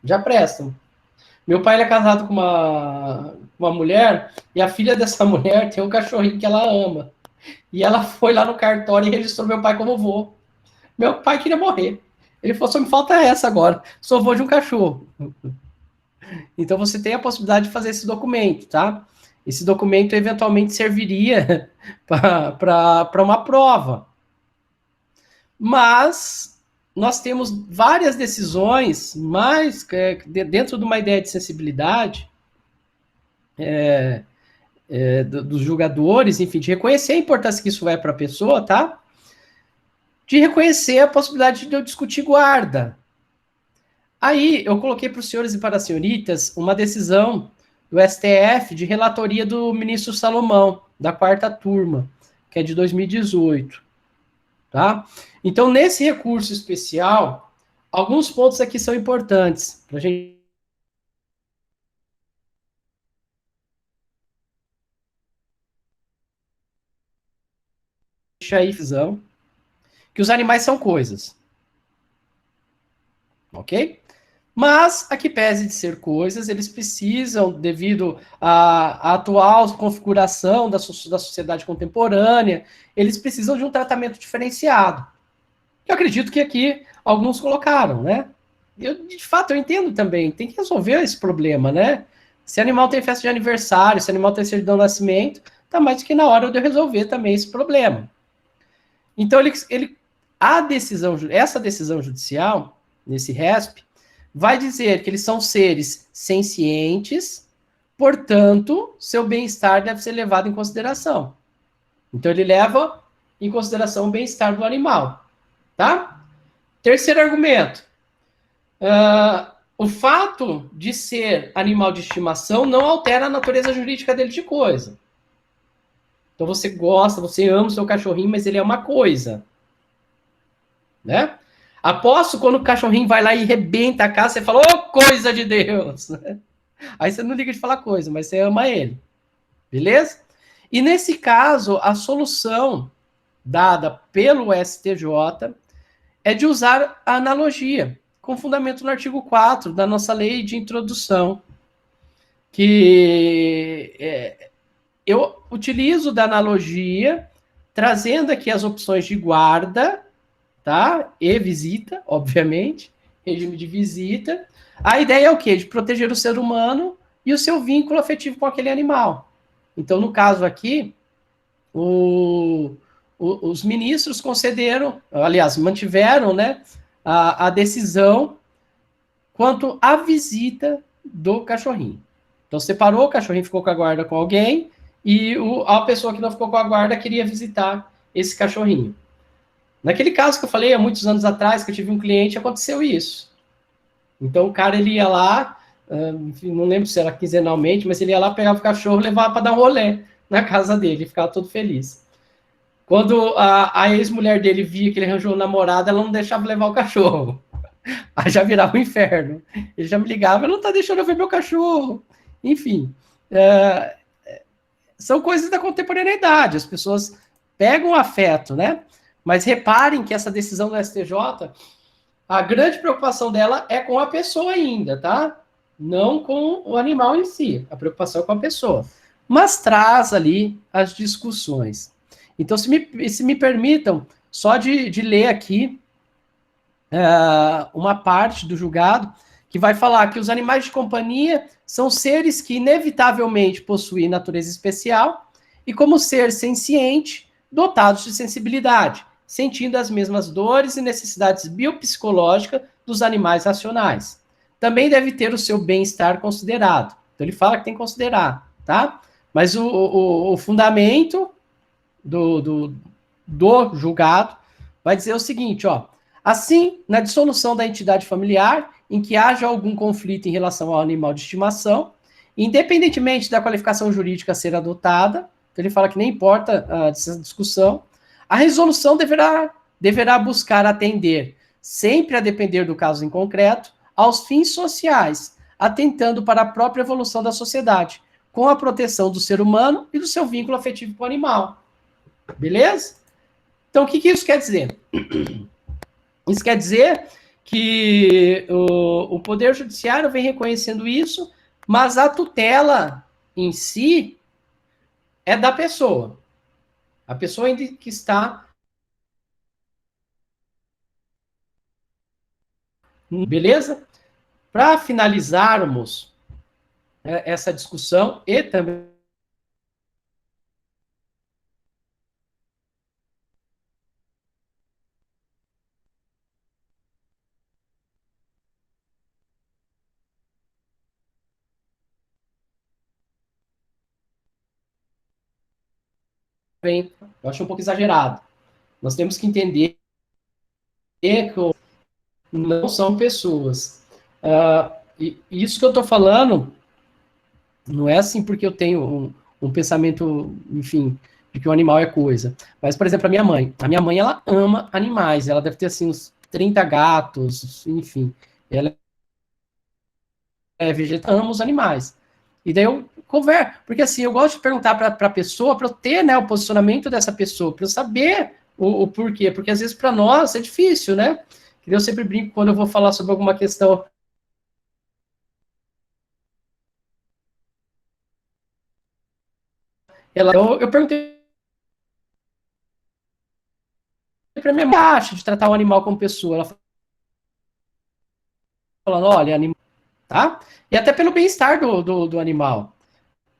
Já prestam. Meu pai ele é casado com uma mulher, e a filha dessa mulher tem um cachorrinho que ela ama. E ela foi lá no cartório e registrou meu pai como avô. Meu pai queria morrer. Ele falou, só me falta essa agora. Sou avô de um cachorro. Então você tem a possibilidade de fazer esse documento, tá? Esse documento eventualmente serviria para uma prova. Mas nós temos várias decisões, mais dentro de uma ideia de sensibilidade dos julgadores, enfim, de reconhecer a importância que isso vai para a pessoa, tá? De reconhecer a possibilidade de eu discutir guarda. Aí eu coloquei para os senhores e para as senhoritas uma decisão do STF de relatoria do ministro Salomão, da quarta turma, que é de 2018. tá? Então, nesse recurso especial, alguns pontos aqui são importantes para a gente deixar aí visão que os animais são coisas, ok? Mas, a que pese de ser coisas, eles precisam, devido à atual configuração da sociedade contemporânea, eles precisam de um tratamento diferenciado. Eu acredito que aqui alguns colocaram, né? De fato, eu entendo também, tem que resolver esse problema, né? Se animal tem festa de aniversário, se animal tem certidão de nascimento, tá mais do que na hora de eu resolver também esse problema. Então, essa decisão judicial, nesse RESP, vai dizer que eles são seres sencientes, portanto, seu bem-estar deve ser levado em consideração. Então, ele leva em consideração o bem-estar do animal, tá? Terceiro argumento. O fato de ser animal de estimação não altera a natureza jurídica dele de coisa. Então, você gosta, você ama o seu cachorrinho, mas ele é uma coisa. Né? Aposto quando o cachorrinho vai lá e rebenta a casa, você fala, ô, coisa de Deus! Aí você não liga de falar coisa, mas você ama ele. Beleza? E nesse caso, a solução dada pelo STJ é de usar a analogia, com fundamento no artigo 4 da nossa lei de introdução, que eu utilizo da analogia, trazendo aqui as opções de guarda, tá? E visita, obviamente, regime de visita. A ideia é o quê? De proteger o ser humano e o seu vínculo afetivo com aquele animal. Então, no caso aqui, os ministros concederam, aliás, mantiveram, né, a decisão quanto à visita do cachorrinho. Então, separou, o cachorrinho ficou com a guarda com alguém e a pessoa que não ficou com a guarda queria visitar esse cachorrinho. Naquele caso que eu falei há muitos anos atrás, que eu tive um cliente, aconteceu isso. Então o cara ele ia lá, não lembro se era quinzenalmente, mas ele ia lá, pegava o cachorro e levava para dar um rolê na casa dele, e ficava todo feliz. Quando a ex-mulher dele via que ele arranjou um namorado, ela não deixava levar o cachorro. Aí já virava um inferno. Ele já me ligava, não tá deixando eu ver meu cachorro. Enfim, são coisas da contemporaneidade. As pessoas pegam afeto, né? Mas reparem que essa decisão do STJ, a grande preocupação dela é com a pessoa ainda, tá? Não com o animal em si. A preocupação é com a pessoa. Mas traz ali as discussões. Então, se me permitam, só de ler aqui uma parte do julgado que vai falar que os animais de companhia são seres que inevitavelmente possuem natureza especial e, como ser senciente, dotados de sensibilidade, sentindo as mesmas dores e necessidades biopsicológicas dos animais racionais. Também deve ter o seu bem-estar considerado. Então, ele fala que tem que considerar, tá? Mas o fundamento do julgado vai dizer o seguinte, ó. Assim, na dissolução da entidade familiar, em que haja algum conflito em relação ao animal de estimação, independentemente da qualificação jurídica a ser adotada, então ele fala que nem importa essa discussão, a resolução deverá buscar atender, sempre a depender do caso em concreto, aos fins sociais, atentando para a própria evolução da sociedade, com a proteção do ser humano e do seu vínculo afetivo com o animal. Beleza? Então, o que isso quer dizer? Isso quer dizer que o Poder Judiciário vem reconhecendo isso, mas a tutela em si é da pessoa. A pessoa ainda que está... Beleza? Para finalizarmos essa discussão e também eu acho um pouco exagerado. Nós temos que entender que não são pessoas. E isso que eu estou falando não é assim porque eu tenho um pensamento, enfim, de que o animal é coisa. Mas, por exemplo, a minha mãe, ela ama animais, ela deve ter, assim, uns 30 gatos, enfim, ela é vegetariana, ama os animais. E daí eu converso, porque assim, eu gosto de perguntar para a pessoa, para eu ter, né, o posicionamento dessa pessoa, para eu saber o porquê, porque às vezes para nós é difícil, né? Eu sempre brinco quando eu vou falar sobre alguma questão. Eu perguntei para minha mãe, acha de tratar o animal como pessoa. Ela falando, olha, animal, tá? E até pelo bem-estar do animal.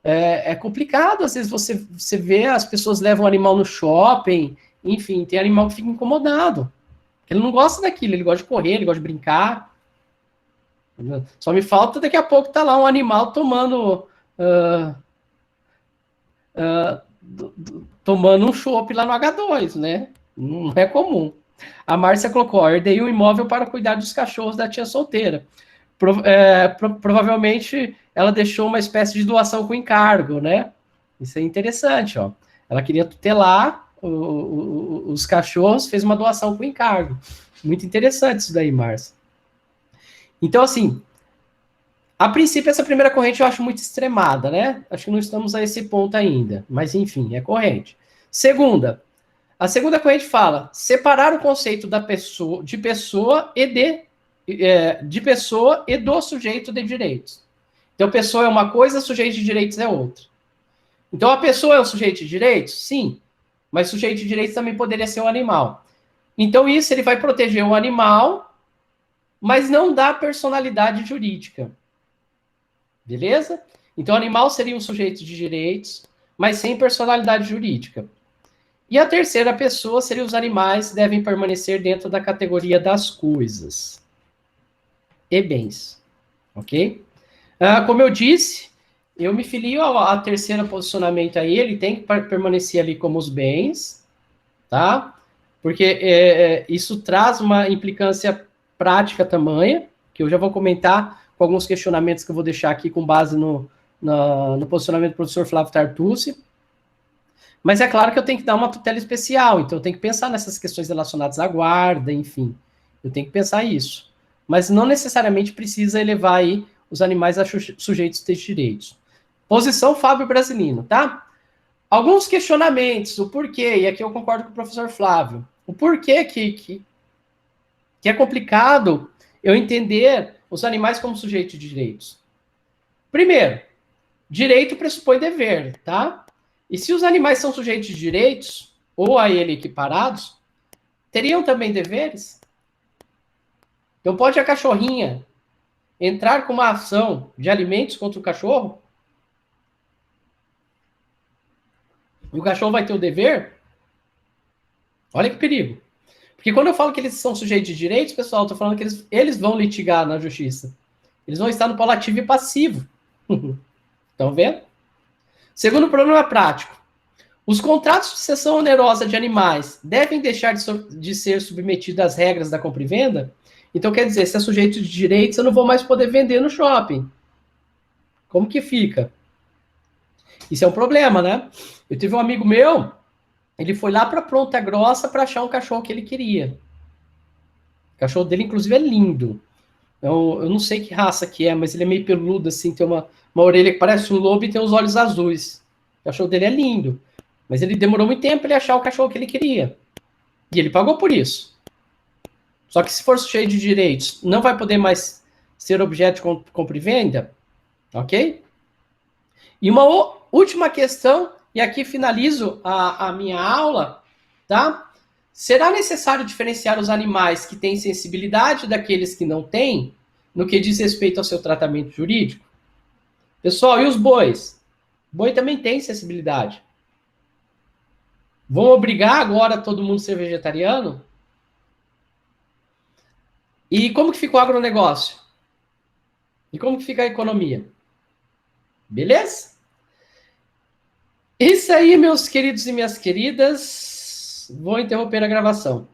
É complicado, às vezes você vê as pessoas levam o animal no shopping, enfim, tem animal que fica incomodado. Ele não gosta daquilo, ele gosta de correr, ele gosta de brincar. Só me falta daqui a pouco tá lá um animal tomando um chopp lá no H2, né? Não é comum. A Márcia colocou, ó, herdei um imóvel para cuidar dos cachorros da tia solteira. Provavelmente ela deixou uma espécie de doação com encargo, né? Isso é interessante, ó. Ela queria tutelar os cachorros, fez uma doação com encargo. Muito interessante isso daí, Márcia. Então, assim, a princípio, essa primeira corrente eu acho muito extremada, né? Acho que não estamos a esse ponto ainda, mas enfim, é corrente. Segunda, a segunda corrente fala separar o conceito da pessoa, de pessoa e de pessoa e do sujeito de direitos. Então, pessoa é uma coisa, sujeito de direitos é outra. Então, a pessoa é o sujeito de direitos? Sim, mas sujeito de direitos também poderia ser um animal. Então, isso ele vai proteger o animal, mas não dá personalidade jurídica. Beleza? Então, o animal seria um sujeito de direitos, mas sem personalidade jurídica. E a terceira pessoa seria os animais devem permanecer dentro da categoria das coisas e bens. Ok? Como eu disse, eu me filio ao terceiro posicionamento aí, ele tem que permanecer ali como os bens, tá? Porque isso traz uma implicância prática tamanha, que eu já vou comentar com alguns questionamentos que eu vou deixar aqui com base no posicionamento do professor Flávio Tartucci. Mas é claro que eu tenho que dar uma tutela especial, então eu tenho que pensar nessas questões relacionadas à guarda, enfim. Eu tenho que pensar isso. Mas não necessariamente precisa elevar aí os animais a sujeitos de direitos. Posição Fábio Brasilino, tá? Alguns questionamentos, o porquê, e aqui eu concordo com o professor Flávio, o porquê que é complicado eu entender os animais como sujeitos de direitos. Primeiro, direito pressupõe dever, tá? E se os animais são sujeitos de direitos, ou a ele equiparados, teriam também deveres? Então pode a cachorrinha entrar com uma ação de alimentos contra o cachorro? E o cachorro vai ter o dever? Olha que perigo. Porque quando eu falo que eles são sujeitos de direitos, pessoal, eu tô falando que eles vão litigar na justiça. Eles vão estar no polo ativo e passivo. Estão vendo? Segundo problema prático. Os contratos de cessão onerosa de animais devem deixar de ser submetidos às regras da compra e venda? Então, quer dizer, se é sujeito de direitos, eu não vou mais poder vender no shopping. Como que fica? Isso é um problema, né? Eu tive um amigo meu, ele foi lá para Ponta Grossa para achar um cachorro que ele queria. O cachorro dele, inclusive, é lindo. Eu não sei que raça que é, mas ele é meio peludo, assim, tem uma orelha que parece um lobo e tem os olhos azuis. O cachorro dele é lindo. Mas ele demorou muito tempo para ele achar o cachorro que ele queria. E ele pagou por isso. Só que se for sujeito de direitos, não vai poder mais ser objeto de compra e venda, ok? E uma última questão, e aqui finalizo a minha aula, tá? Será necessário diferenciar os animais que têm sensibilidade daqueles que não têm, no que diz respeito ao seu tratamento jurídico? Pessoal, e os bois? O boi também tem sensibilidade. Vão obrigar agora todo mundo a ser vegetariano? E como que fica o agronegócio? E como que fica a economia? Beleza? Isso aí, meus queridos e minhas queridas. Vou interromper a gravação.